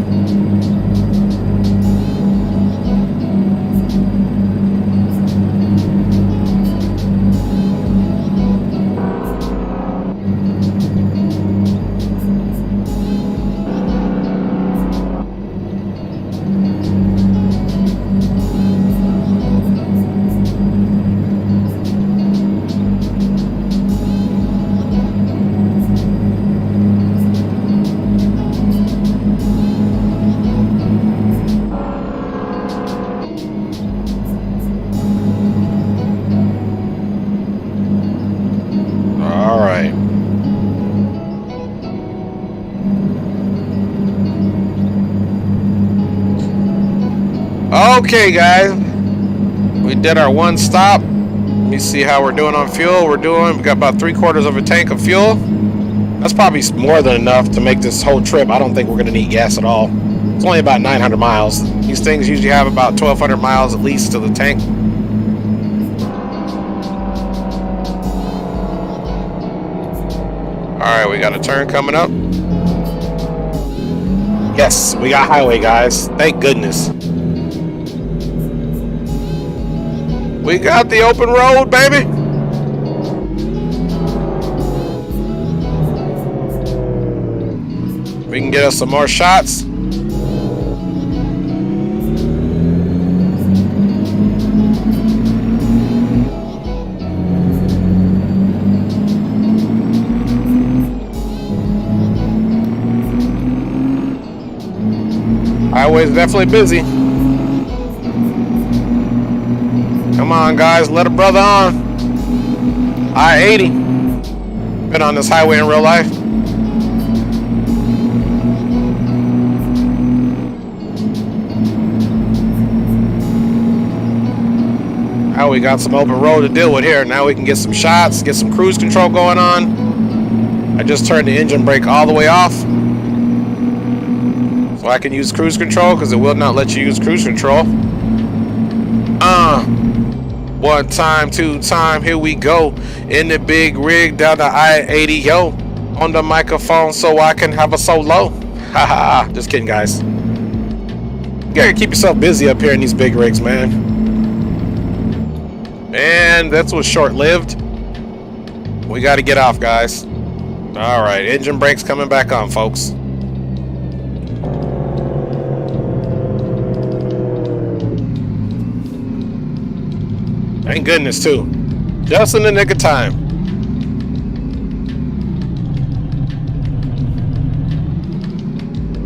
Okay, guys, we did our one stop. Let me see how we're doing on fuel. We got about 3/4 of a tank of fuel. That's probably more than enough to make this whole trip. I don't think we're going to need gas at all. It's only about 900 miles. These things usually have about 1,200 miles at least to the tank. All right, we got a turn coming up. Yes, we got highway, guys. Thank goodness. We got the open road, baby. We can get us some more shots. Highway's definitely busy. Come on, guys, let a brother on. I-80. Been on this highway in real life. Now we got some open road to deal with here. Now we can get some shots, get some cruise control going on. I just turned the engine brake all the way off, so I can use cruise control because it will not let you use cruise control. One time, two time, here we go. In the big rig down the I-80, yo. On the microphone so I can have a solo. Haha, just kidding, guys. You gotta keep yourself busy up here in these big rigs, man. And that's was short-lived. We gotta get off, guys. Alright, engine brakes coming back on, folks. Thank goodness, too. Just in the nick of time.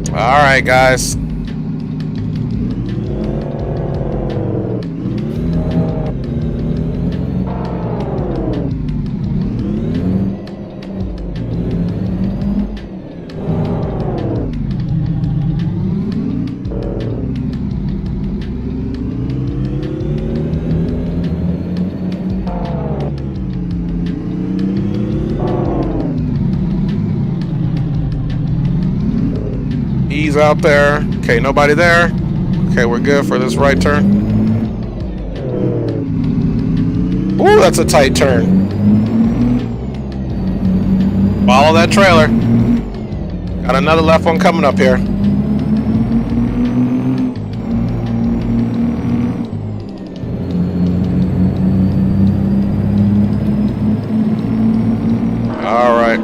All right, guys. Ease out there. Okay, nobody there. Okay, we're good for this right turn. Ooh, that's a tight turn. Follow that trailer. Got another left one coming up here. All right.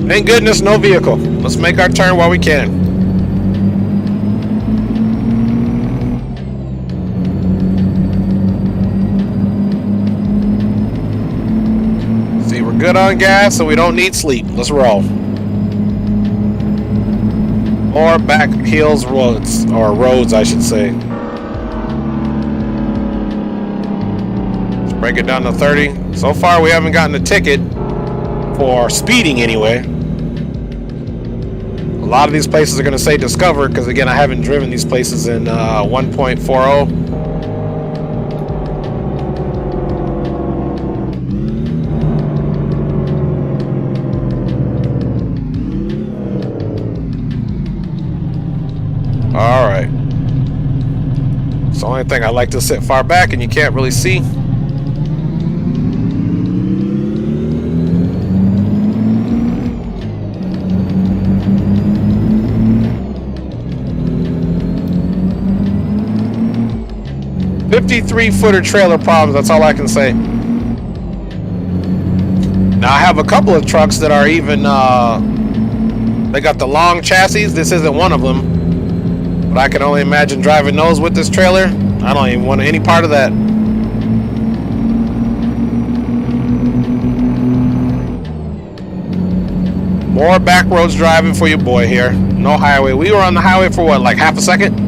Thank goodness, no vehicle. Let's make our turn while we can. See, we're good on gas, so we don't need sleep. Let's roll. More back hills roads, or roads, I should say. Let's break it down to 30. So far, we haven't gotten a ticket for speeding anyway. A lot of these places are going to say discovered because, again, I haven't driven these places in 1.40. All right. It's the only thing I like to sit far back and you can't really see. $53-footer trailer problems, that's all I can say. Now I have a couple of trucks that are even they got the long chassis. This isn't one of them, but I can only imagine driving those with this trailer. I don't even want any part of that. More back roads driving for your boy here. No highway. We were on the highway for what, like half a second?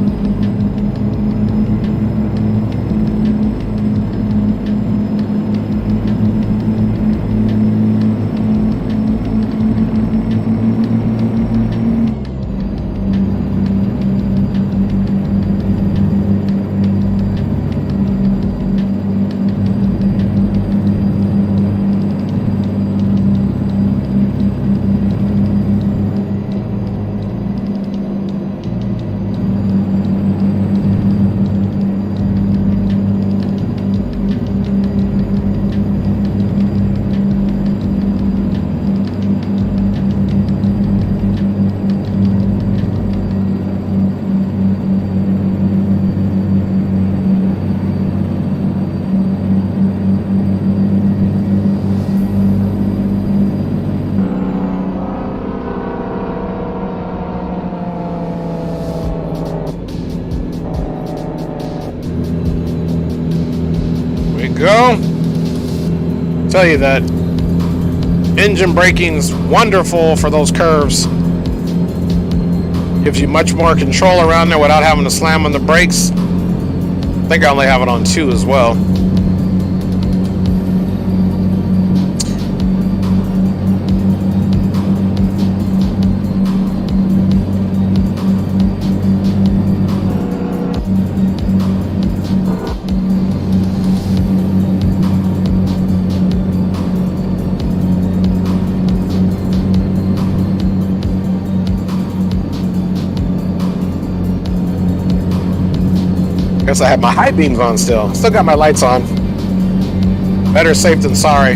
go. Tell you that engine braking's wonderful for those curves. Gives you much more control around there without having to slam on the brakes. I think I only have it on 2 as well. Guess I have my high beams on still. Still got my lights on. Better safe than sorry.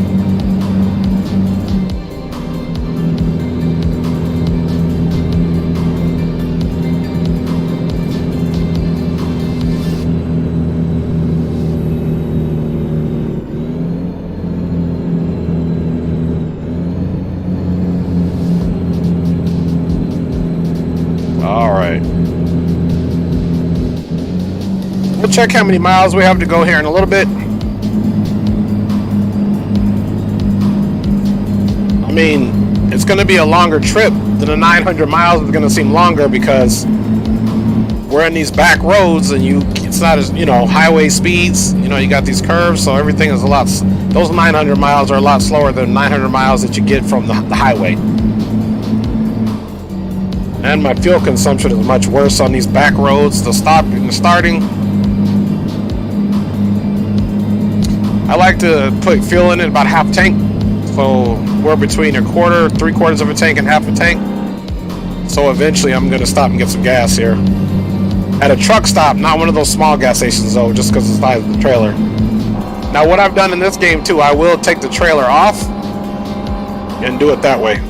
All right. We'll check how many miles we have to go here in a little bit. I mean, it's going to be a longer trip than the 900 miles. Is going to seem longer because we're in these back roads and it's not as, highway speeds. You got these curves, so everything is a lot. Those 900 miles are a lot slower than 900 miles that you get from the highway. And my fuel consumption is much worse on these back roads. The starting. I like to put fuel in it about half tank, so we're between a quarter, 3/4 of a tank and half a tank. So eventually I'm going to stop and get some gas here. At a truck stop, not one of those small gas stations though, just because of the size of the trailer. Now what I've done in this game too, I will take the trailer off and do it that way.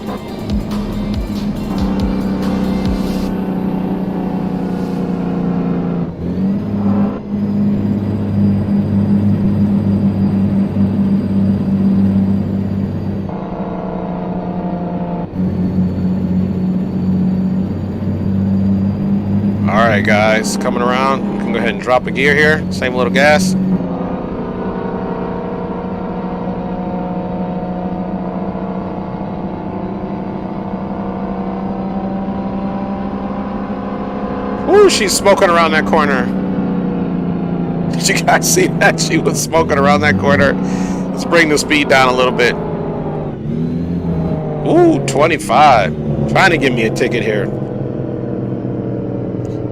Alright guys, coming around. We can go ahead and drop a gear here. Same little gas. Ooh, she's smoking around that corner. Did you guys see that? She was smoking around that corner. Let's bring the speed down a little bit. Ooh, 25. Trying to give me a ticket here.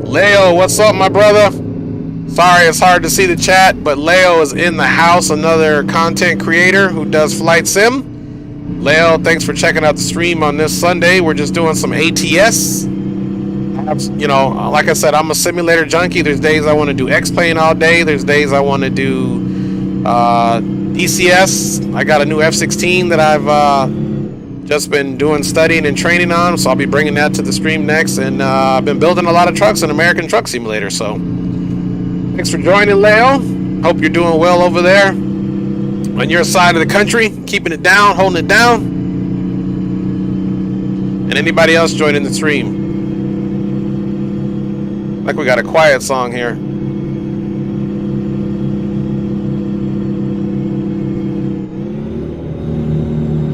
Leo, what's up, my brother? Sorry, it's hard to see the chat, but Leo is in the house, another content creator who does flight sim. Leo, thanks for checking out the stream on this Sunday. We're just doing some ATS. Like I said, I'm a simulator junkie. There's days I want to do X-Plane all day. There's days I want to do ECS. I got a new F-16 that I've just been doing studying and training on, so I'll be bringing that to the stream next. And I've been building a lot of trucks in American Truck Simulator. So thanks for joining, Leo. Hope you're doing well over there on your side of the country, keeping it down, holding it down. And anybody else joining the stream. Like we got a quiet song here.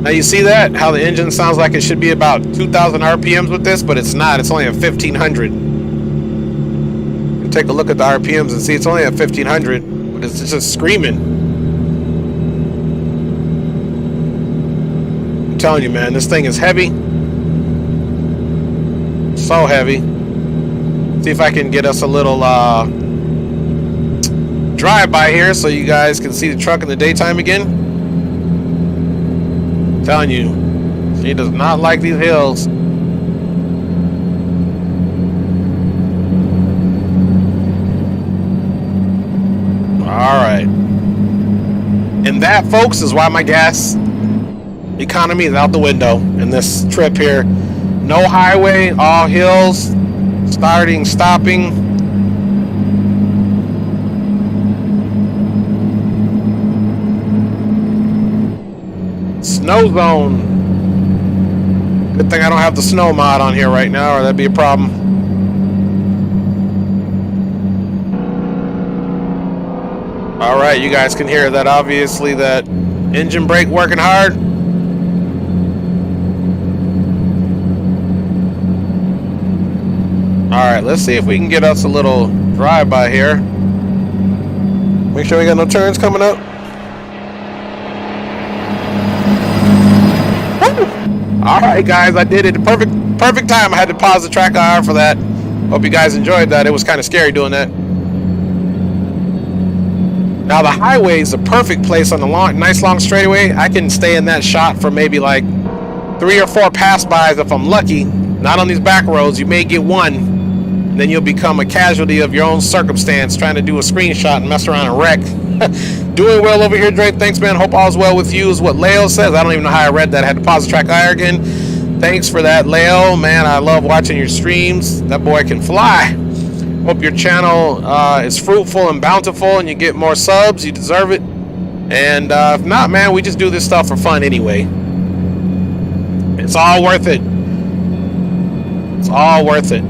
Now you see that? How the engine sounds like it should be about 2,000 RPMs with this, but it's not. It's only at 1,500. You can take a look at the RPMs and see it's only at 1,500, but it's just screaming. I'm telling you, man, this thing is heavy. So heavy. See if I can get us a little drive-by here so you guys can see the truck in the daytime again. Telling you, she does not like these hills. All right. And that, folks, is why my gas economy is out the window in this trip here. No highway, all hills, starting, stopping. Snow zone. Good thing I don't have the snow mod on here right now, or that'd be a problem. All right, you guys can hear that. Obviously, that engine brake working hard. All right, let's see if we can get us a little drive-by here. Make sure we got no turns coming up. Woo! All right, guys, I did it. Perfect time. I had to pause the track IR for that. Hope you guys enjoyed that. It was kind of scary doing that. Now the highway is a perfect place on the nice long straightaway. I can stay in that shot for maybe like 3 or 4 pass-bys if I'm lucky. Not on these back roads. You may get one, and then you'll become a casualty of your own circumstance trying to do a screenshot and mess around and wreck. Doing well over here, Drake. Thanks, man. Hope all's well with you is what Leo says. I don't even know how I read that. I had to pause the track IR again. Thanks for that, Leo. Man, I love watching your streams. That boy can fly. Hope your channel is fruitful and bountiful and you get more subs. You deserve it. And if not, man, we just do this stuff for fun anyway. It's all worth it. It's all worth it.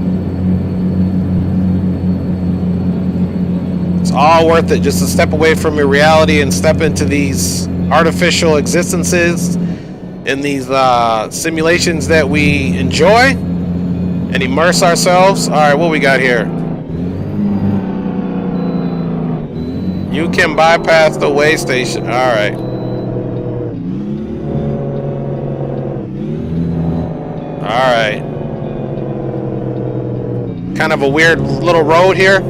It's all worth it just to step away from your reality and step into these artificial existences in these simulations that we enjoy and immerse ourselves. All right, what we got here? You can bypass the way station. All right. All right. Kind of a weird little road here.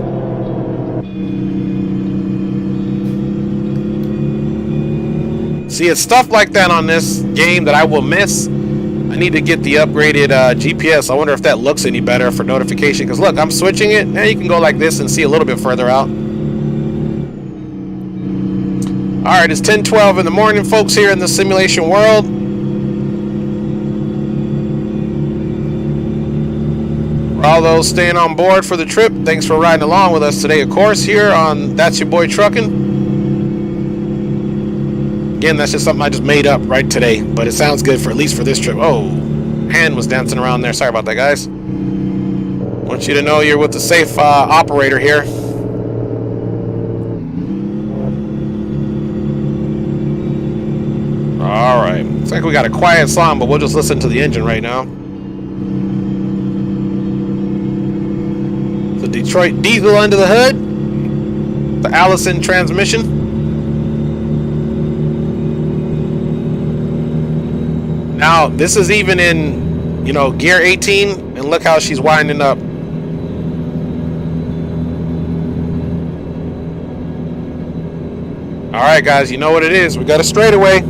See, it's stuff like that on this game that I will miss. I need to get the upgraded GPS. I wonder if that looks any better for notification. Because look, I'm switching it. Now you can go like this and see a little bit further out. All right, it's 10:12 in the morning, folks, here in the simulation world. For all those staying on board for the trip, thanks for riding along with us today, of course, here on That's Your Boy Truckin'. Again, that's just something I just made up right today, but it sounds good for at least for this trip. Oh, hand was dancing around there. Sorry about that, guys. Want you to know you're with the safe operator here. All right, looks like we got a quiet song, but we'll just listen to the engine right now. The Detroit diesel under the hood, the Allison transmission. Now, this is even in, you know, gear 18, and look how she's winding up. All right, guys, you know what it is. We got a straightaway.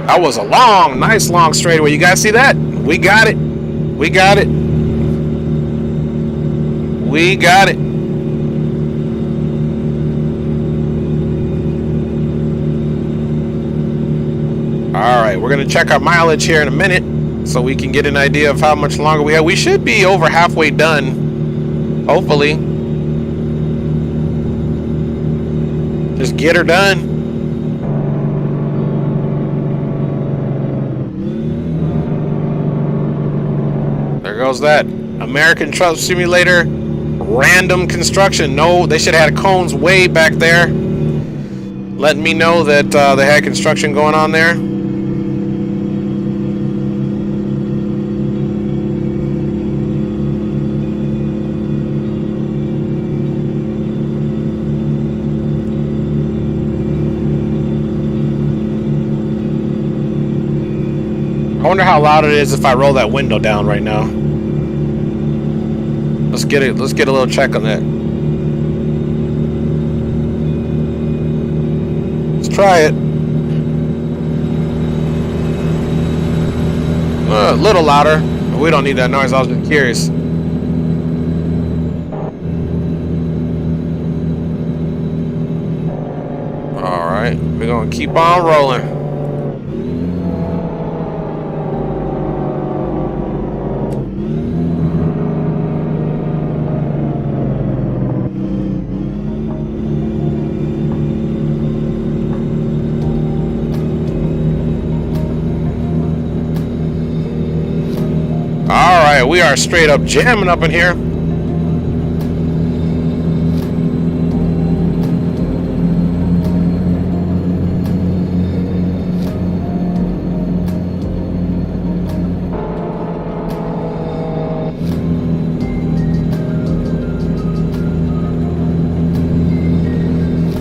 That was a long, nice long straightaway. You guys see that? We got it. We got it. We got it. All right, we're gonna check our mileage here in a minute so we can get an idea of how much longer we have. We should be over halfway done, hopefully. Just get her done. There goes that American Truck Simulator random construction. No, they should have had cones way back there, letting me know that they had construction going on there. I wonder how loud it is if I roll that window down right now. Let's get it. Let's get a little check on that. Let's try it. A little louder. We don't need that noise. I was just curious. All right, we're gonna keep on rolling. are straight up jamming up in here.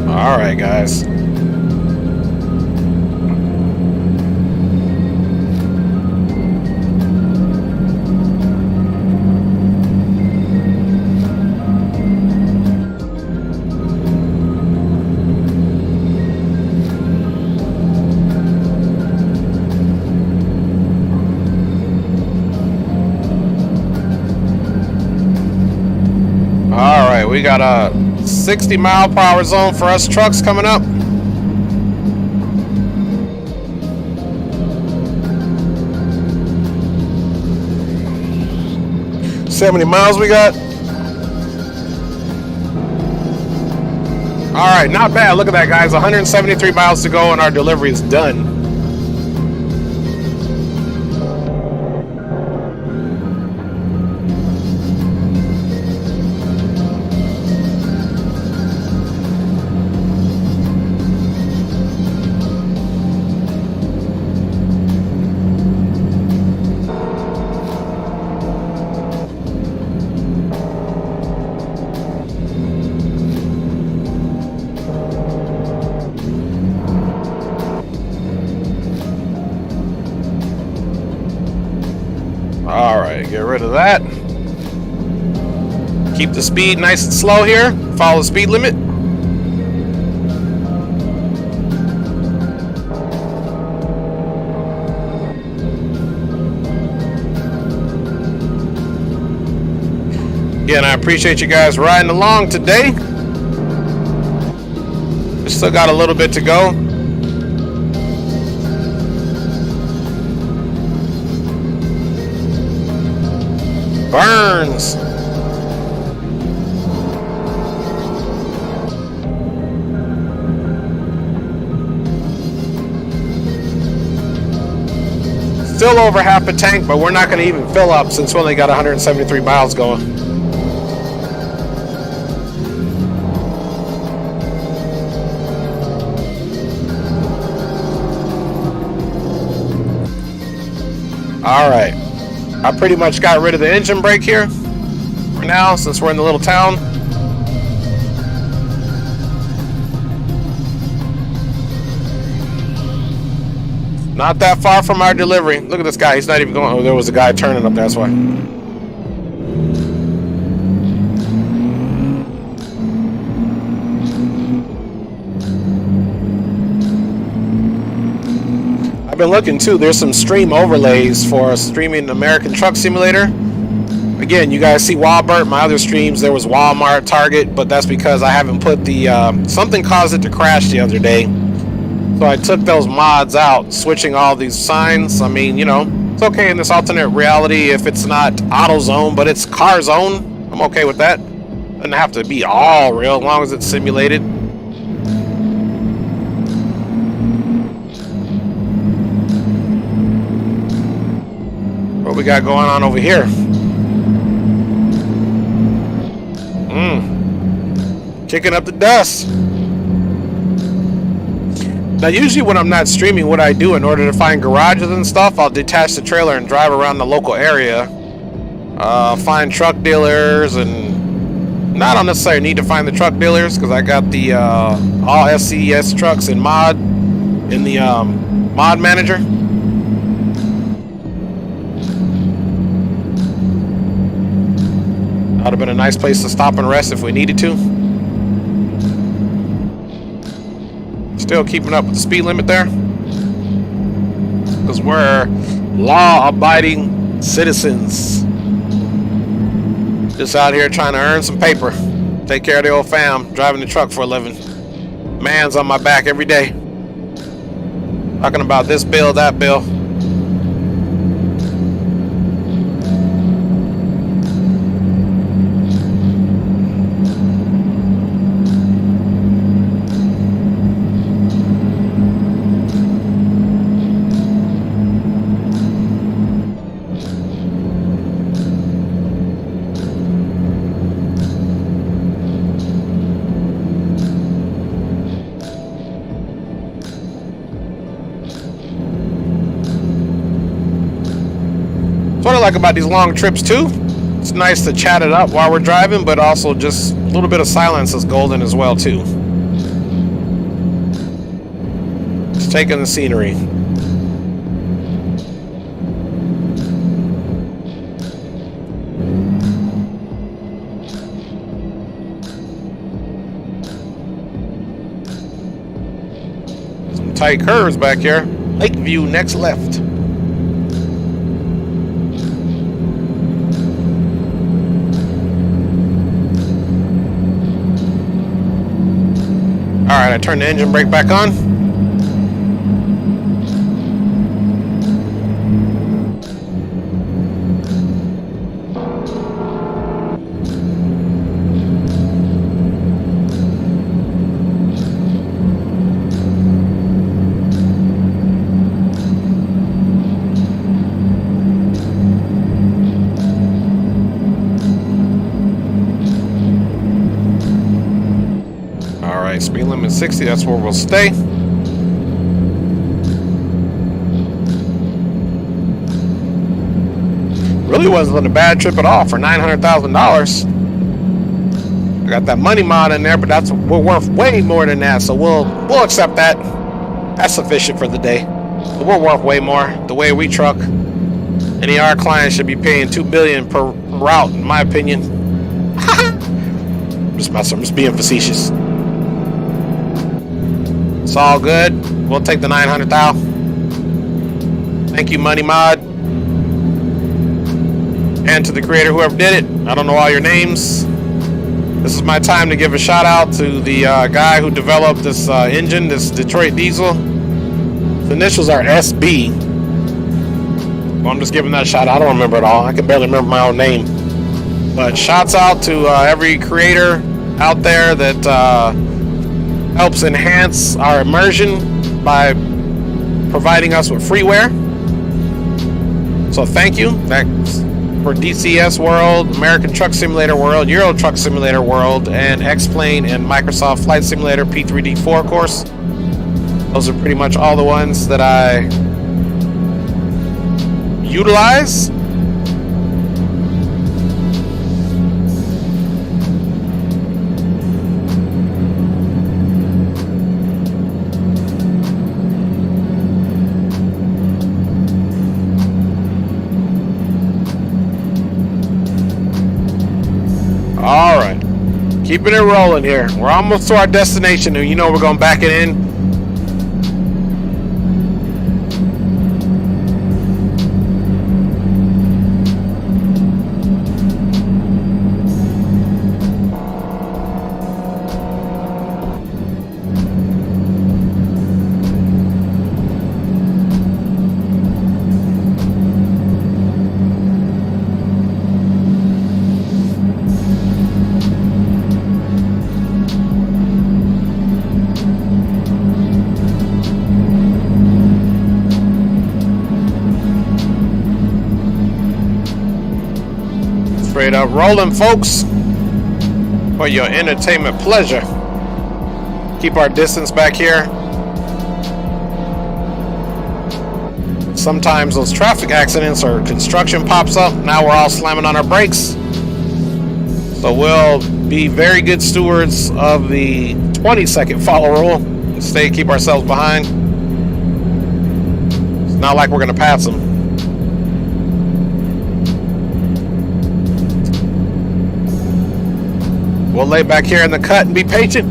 All right, guys. All right, we got a 60-mile-per-hour zone for us trucks coming up. How many miles we got? All right, not bad. Look at that, guys. 173 miles to go, and our delivery is done. All right, get rid of that. Keep the speed nice and slow here. Follow the speed limit. Again, I appreciate you guys riding along today. We still got a little bit to go. Burns. Still over half a tank, but we're not going to even fill up since we only got 173 miles going. All right. I pretty much got rid of the engine brake here for now, since we're in the little town. Not that far from our delivery. Look at this guy. He's not even going. Oh, there was a guy turning up. That's why. I've been looking too. There's some stream overlays for streaming American Truck Simulator. Again, you guys see Walmart. My other streams, there was Walmart, Target, but that's because I haven't put the something caused it to crash the other day. So I took those mods out, switching all these signs. I mean, you know, it's okay in this alternate reality if it's not auto zone, but it's car zone. I'm okay with that. Doesn't have to be all real as long as it's simulated. What we got going on over here? Kicking up the dust. Now, usually when I'm not streaming, what I do in order to find garages and stuff, I'll detach the trailer and drive around the local area. Find truck dealers, and not unnecessarily need to find the truck dealers because I got the all SCS trucks in mod in the mod manager. That would have been a nice place to stop and rest if we needed to. Still keeping up with the speed limit there, because we're law-abiding citizens. Just out here trying to earn some paper, take care of the old fam, driving the truck for a living. Man's on my back every day. Talking about this bill, that bill. That's what I like about these long trips too. It's nice to chat it up while we're driving, but also just a little bit of silence is golden as well too. Just taking the scenery. Some tight curves back here. Lakeview next left. Alright, I turned the engine brake back on. Speed limit 60, that's where we'll stay. Really wasn't a bad trip at all for $900,000. I got that money mod in there, but we're worth way more than that, so we'll accept that. That's sufficient for the day. But we're worth way more. The way we truck, any of our clients should be paying $2 billion per route, in my opinion. Just messing, I'm just being facetious. It's all good. We'll take the 900,000. Thank you, Money Mod. And to the creator, whoever did it. I don't know all your names. This is my time to give a shout out to the guy who developed this engine, this Detroit diesel. The initials are SB. Well, I'm just giving that shout out. I don't remember it all. I can barely remember my own name. But shouts out to every creator out there that helps enhance our immersion by providing us with freeware. So thank you. Thanks for DCS World, American Truck Simulator World, Euro Truck Simulator World, and X-Plane and Microsoft Flight Simulator P3D4 course. Those are pretty much all the ones that I utilize. All right, keeping it rolling here. We're almost to our destination, and you know we're going to back it in. Straight up rolling, folks, for your entertainment pleasure. Keep our distance back here. Sometimes those traffic accidents or construction pops up. Now we're all slamming on our brakes. So we'll be very good stewards of the 20-second follow rule. Keep ourselves behind. It's not like we're going to pass them. We'll lay back here in the cut and be patient.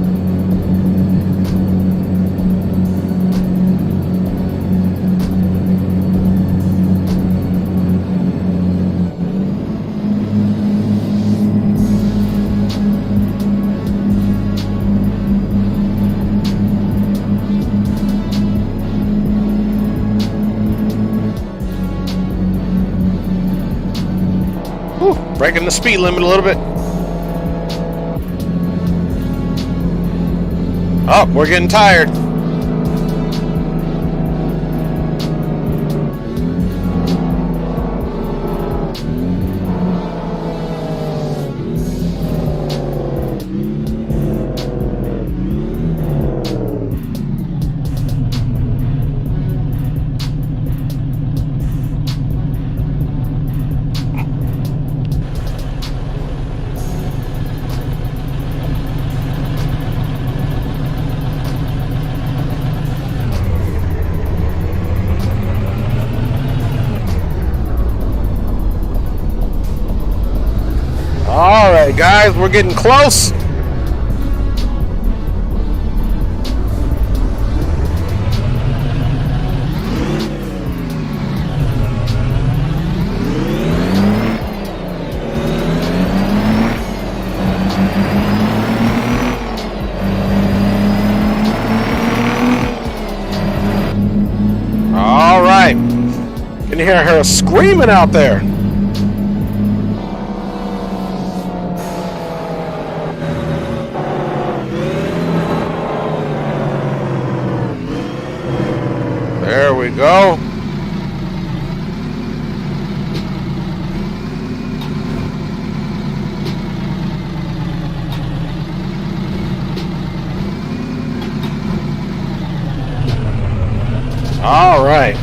Whew, breaking the speed limit a little bit. Oh, we're getting tired. right, guys, we're getting close. All right. Can you hear her screaming out there? There we go. All right.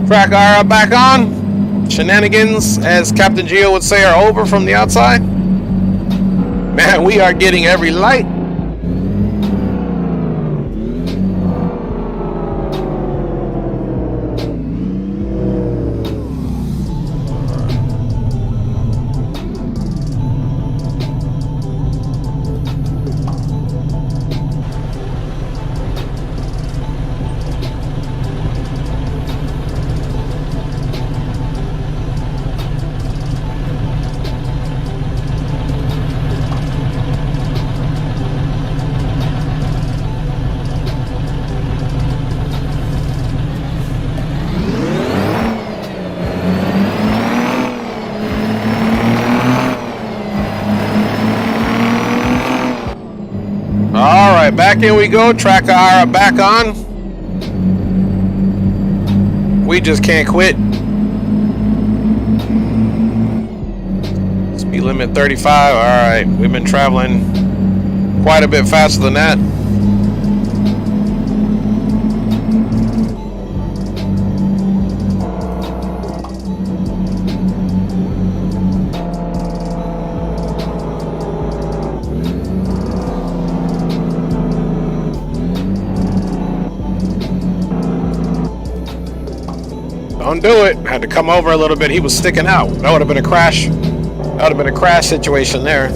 Track IR back on. Shenanigans, as Captain Geo would say, are over from the outside. Man, we are getting every light. All right, back in we go. Track IR back on. We just can't quit. Speed limit 35. All right, we've been traveling quite a bit faster than that. Don't do it. Had to come over a little bit. He was sticking out. That would have been a crash. That would have been a crash situation there.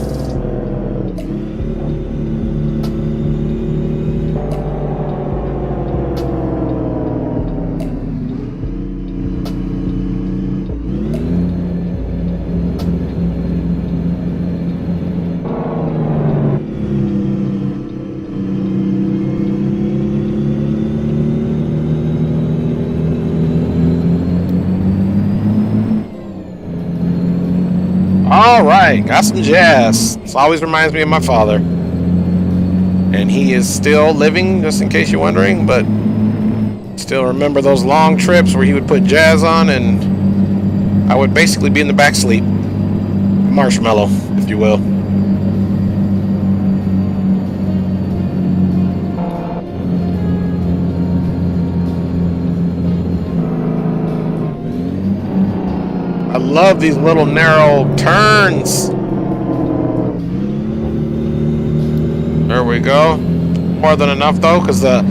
All right, got some jazz. This always reminds me of my father. And he is still living, just in case you're wondering, but still remember those long trips where he would put jazz on and I would basically be in the back seat. Marshmallow, if you will. I love these little narrow turns. There we go. More than enough though, because the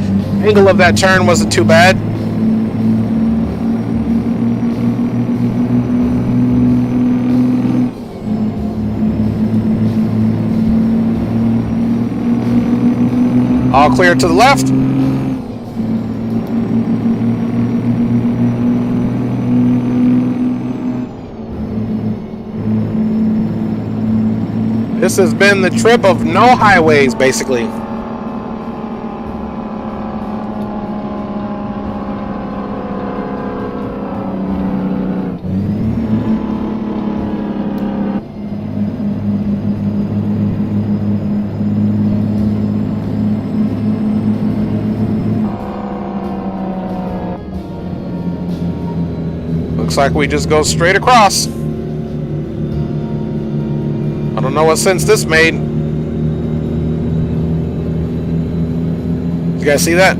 angle of that turn wasn't too bad. All clear to the left. This has been the trip of no highways, basically. Looks like we just go straight across. I don't know what sense this made. You guys see that?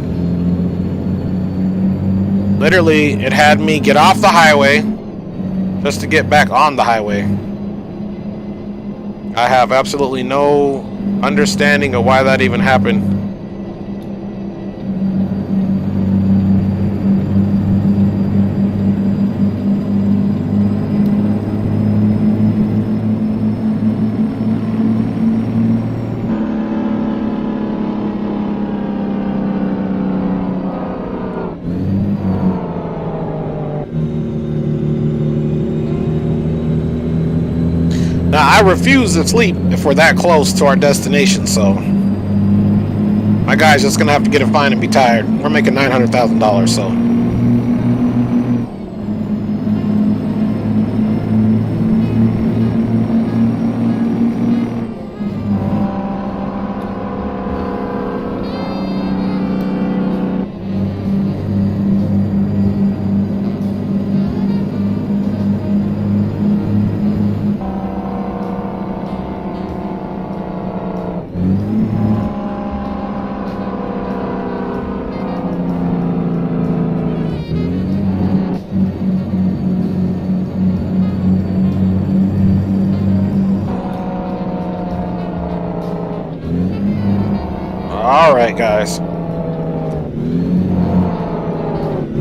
Literally, it had me get off the highway just to get back on the highway. I have absolutely no understanding of why that even happened. Now, I refuse to sleep if we're that close to our destination, so my guy's just gonna have to get a fine and be tired. We're making $900,000, so. All right, guys.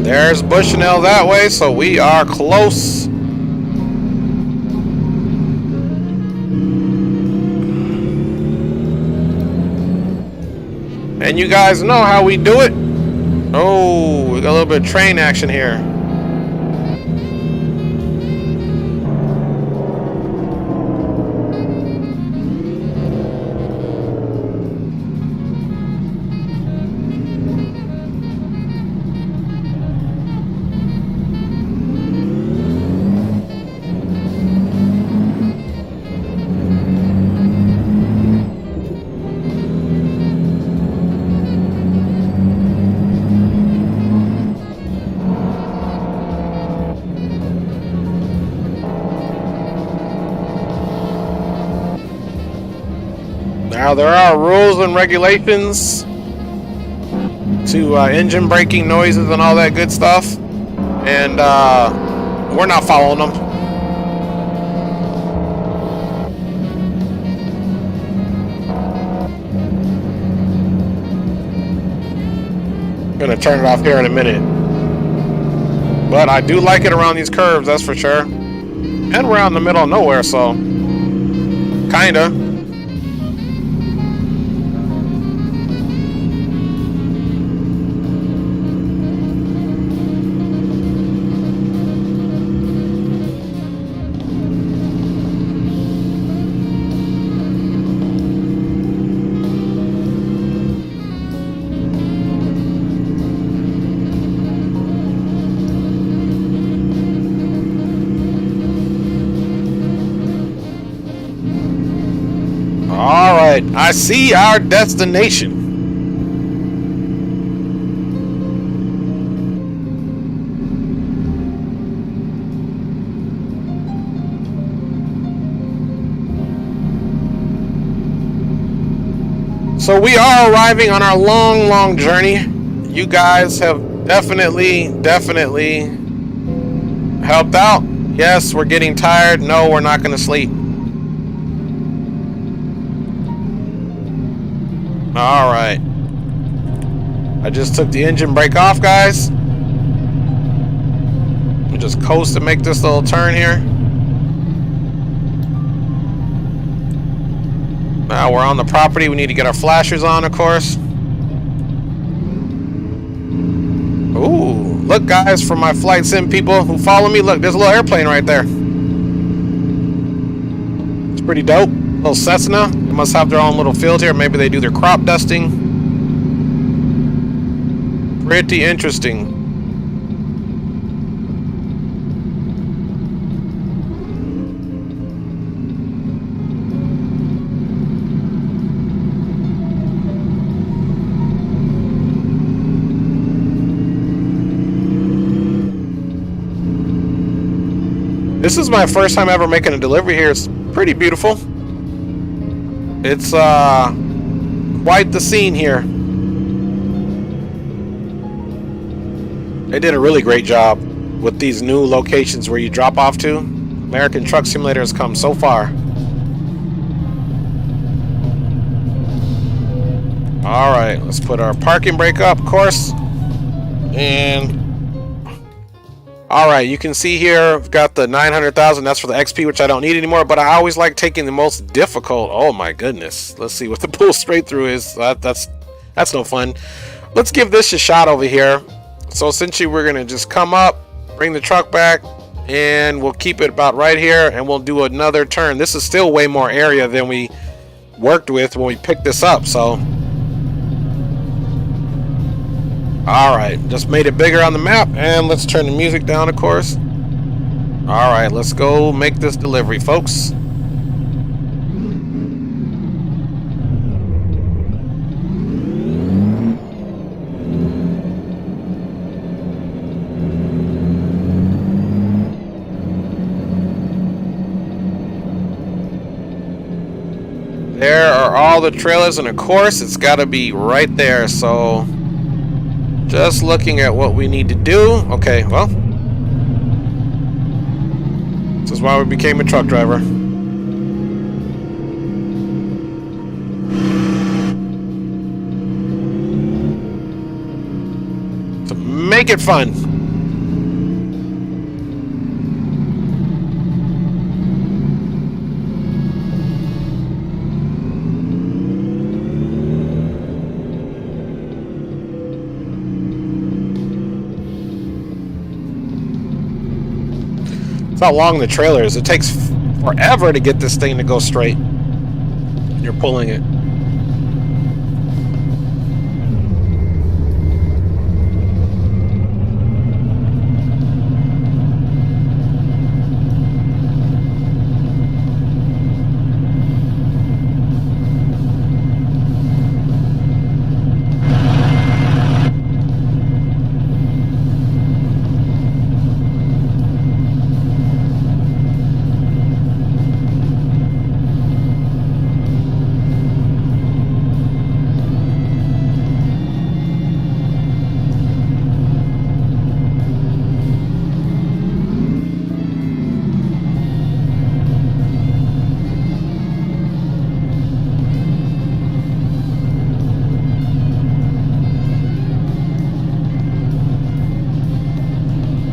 There's Bushnell that way, so we are close. And you guys know how we do it. Oh, we got a little bit of train action here. Now, there are rules and regulations to engine braking noises and all that good stuff, and we're not following them. I'm gonna turn it off here in a minute. But I do like it around these curves, that's for sure. And we're out in the middle of nowhere, so kinda. All right, I see our destination. So we are arriving on our long journey. You guys have definitely helped out. Yes, we're getting tired. No, we're not going to sleep. All right. I just took the engine brake off, guys. We'll just coast to make this little turn here. Now we're on the property. We need to get our flashers on, of course. Ooh, look, guys, for my flight sim people who follow me, look, there's a little airplane right there. It's pretty dope. Little Cessna. They must have their own little field here. Maybe they do their crop dusting. Pretty interesting. This is my first time ever making a delivery here. It's pretty beautiful. It's quite the scene here. They did a really great job with these new locations where you drop off to. American Truck Simulator has come so far. All right, let's put our parking brake up, of course. And all right, you can see here, I've got the 900,000. That's for the XP, which I don't need anymore. But I always like taking the most difficult. Oh my goodness! Let's see what the pull straight through is. That's no fun. Let's give this a shot over here. So essentially, we're gonna just come up, bring the truck back, and we'll keep it about right here, and we'll do another turn. This is still way more area than we worked with when we picked this up. So. Alright, just made it bigger on the map, and let's turn the music down, of course. Alright, let's go make this delivery, folks. There are all the trailers, and of course, it's got to be right there, so... Just looking at what we need to do. Okay, well. This is why we became a truck driver. To make it fun. How long the trailer is. It takes forever to get this thing to go straight. You're pulling it.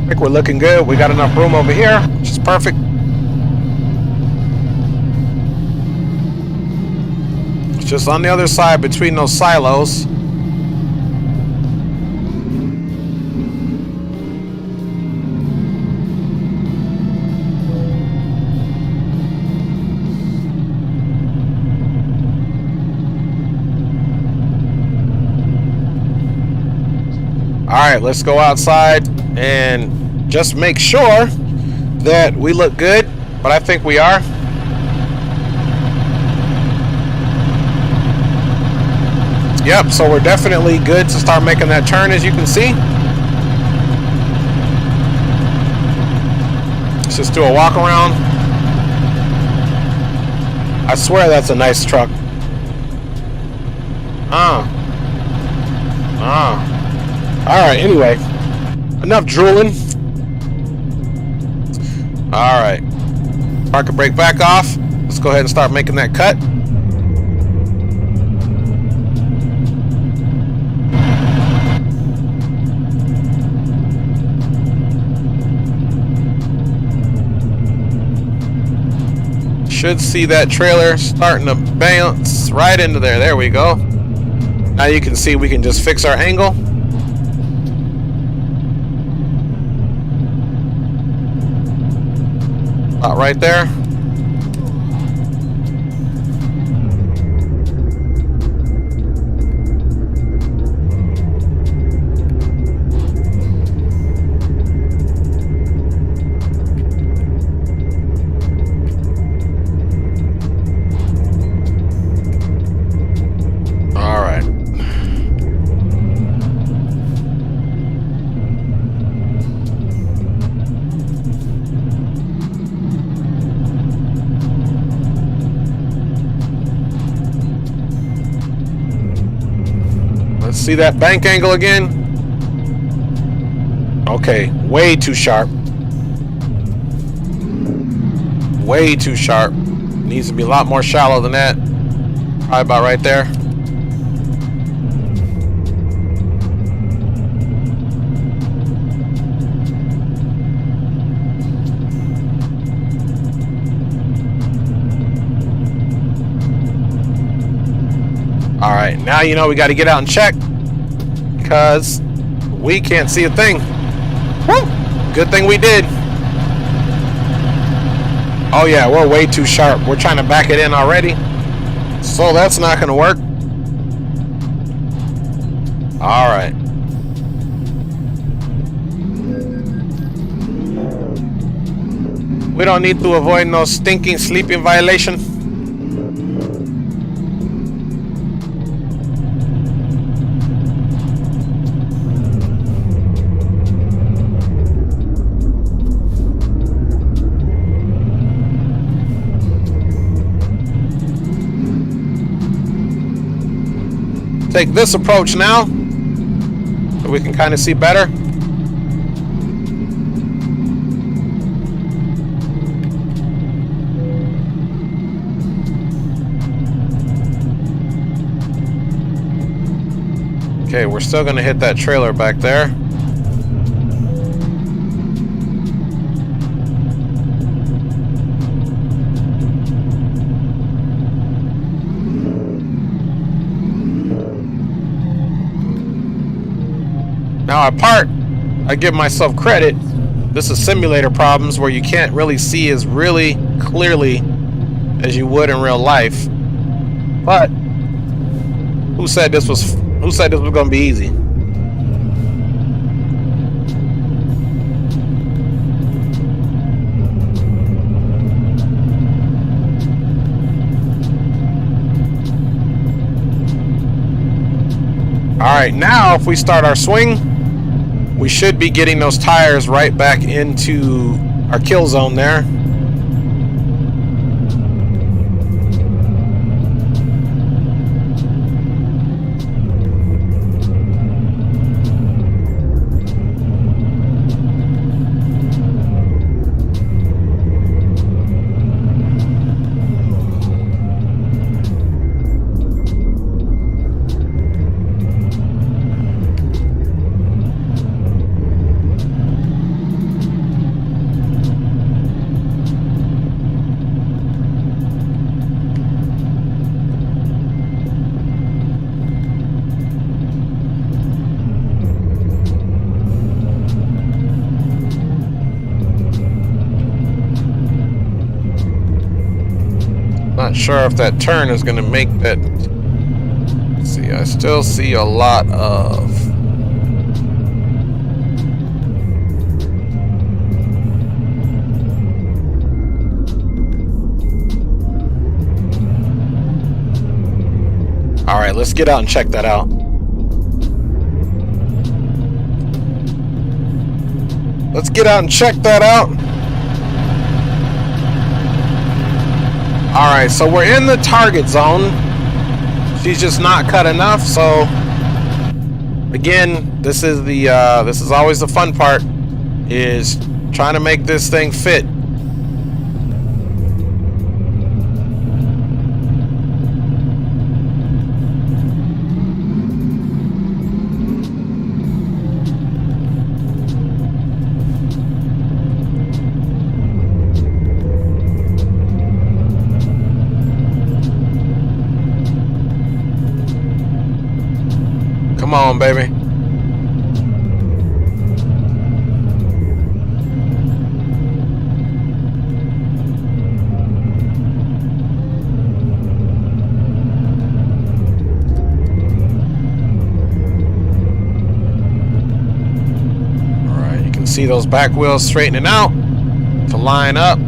I think we're looking good. We got enough room over here, which is perfect. It's just on the other side between those silos. All right, let's go outside and just make sure that we look good, but I think we are. Yep, so we're definitely good to start making that turn, as you can see. Let's just do a walk around. I swear that's a nice truck. Alright, anyway. Enough drooling. Alright. Park and brake back off. Let's go ahead and start making that cut. Should see that trailer starting to bounce right into there. There we go. Now you can see we can just fix our angle. About right there. All right. Let's see that bank angle again. Okay, way too sharp. Way too sharp. Needs to be a lot more shallow than that. Probably about right there. All right, now you know we got to get out and check because we can't see a thing. Woo! Good thing we did. Oh yeah, we're way too sharp. We're trying to back it in already. So that's not going to work. All right. We don't need to avoid no stinking sleeping violation. Take this approach now so we can kind of see better. Okay, we're still going to hit that trailer back there. Now I give myself credit. This is simulator problems where you can't really see as really clearly as you would in real life. But who said this was going to be easy? All right, now if we start our swing, we should be getting those tires right back into our kill zone there. Not sure if that turn is going to make that. Let's see, I still see a lot of. All right, let's get out and check that out. Let's get out and check that out. All right, so we're in the target zone. She's just not cut enough. So again, this is always the fun part, is trying to make this thing fit. Come on, baby. All right, you can see those back wheels straightening out to line up.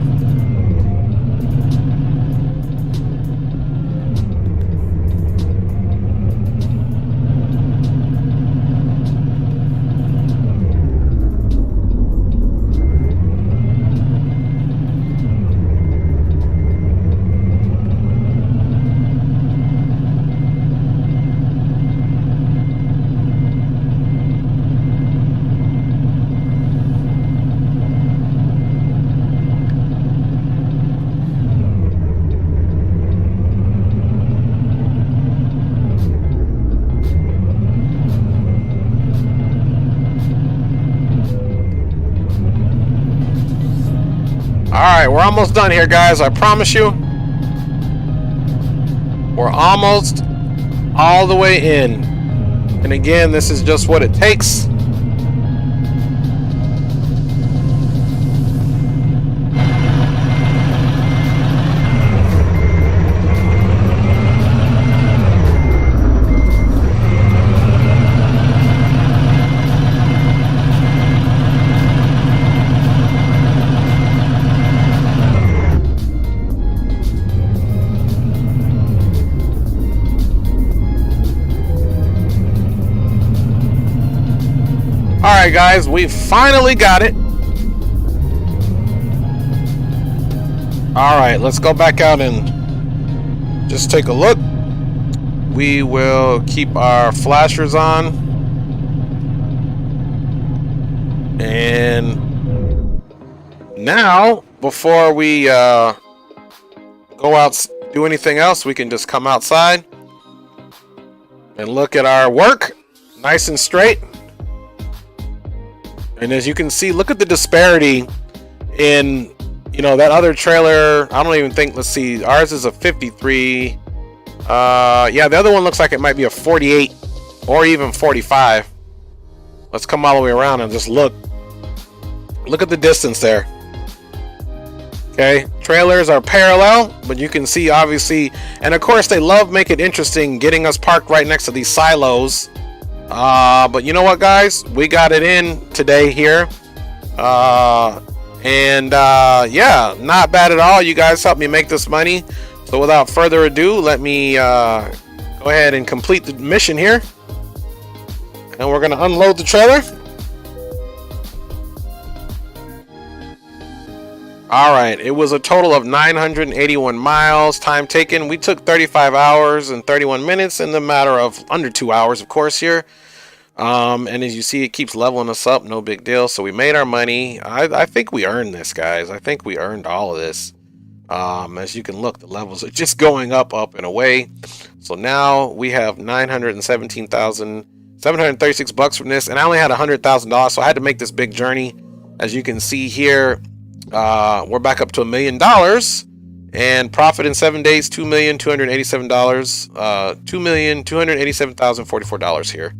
right, we're almost done here, guys. I promise you. We're almost all the way in. And again, this is just what it takes. Alright guys, we finally got it. Alright, let's go back out and just take a look. We will keep our flashers on. And now, before we go out, do anything else, we can just come outside and look at our work. Nice and straight. And as you can see, look at the disparity in, you know, that other trailer. I don't even think, let's see, ours is a 53. Yeah, the other one looks like it might be a 48 or even 45. Let's come all the way around and just look. Look at the distance there. Okay, trailers are parallel, but you can see obviously, and of course they love making it interesting, getting us parked right next to these silos. But you know what, guys, we got it in today here, yeah, not bad at all. You guys helped me make this money, so without further ado, let me go ahead and complete the mission here, and we're gonna unload the trailer. All right, it was a total of 981 miles. Time taken, we took 35 hours and 31 minutes in the matter of under 2 hours, of course, here. And as you see, it keeps leveling us up, no big deal. So we made our money. I think we earned this, guys. I think we earned all of this. As you can look, the levels are just going up and away. So now we have $917,736 from this, and I only had $100,000, so I had to make this big journey. As you can see here, we're back up to $1 million, and profit in 7 days, $2,287, $2,287,044 here.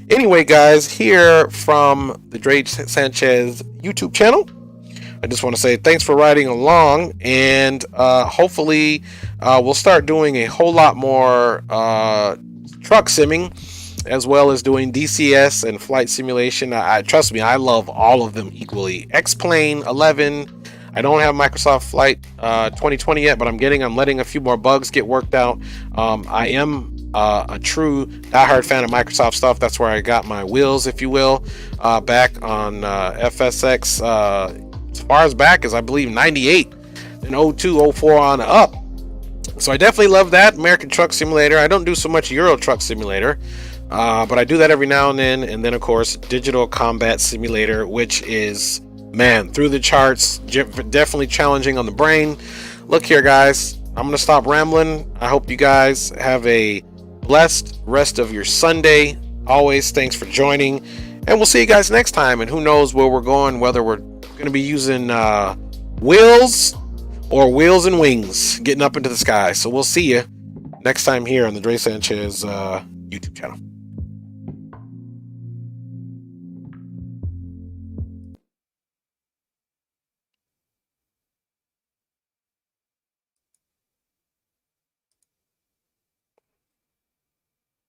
Anyway, guys, here from the Dre Sanchez YouTube channel, I just want to say thanks for riding along, and hopefully we'll start doing a whole lot more truck simming, as well as doing DCS and flight simulation. Trust me, I love all of them equally. X-Plane 11. I don't have Microsoft Flight 2020 yet, but I'm letting a few more bugs get worked out. I am a true diehard fan of Microsoft stuff. That's where I got my wheels, if you will, back on FSX as far as back as I believe 98 and 02, 04 on up. So I definitely love that. American Truck Simulator. I don't do so much Euro Truck Simulator, but I do that every now and then. And then, of course, Digital Combat Simulator, which is, man, through the charts, definitely challenging on the brain. Look here, guys, I'm going to stop rambling. I hope you guys have a blessed rest of your Sunday. Always, thanks for joining. And we'll see you guys next time. And who knows where we're going, whether we're going to be using wheels or wheels and wings getting up into the sky. So we'll see you next time here on the Dre Sanchez YouTube channel.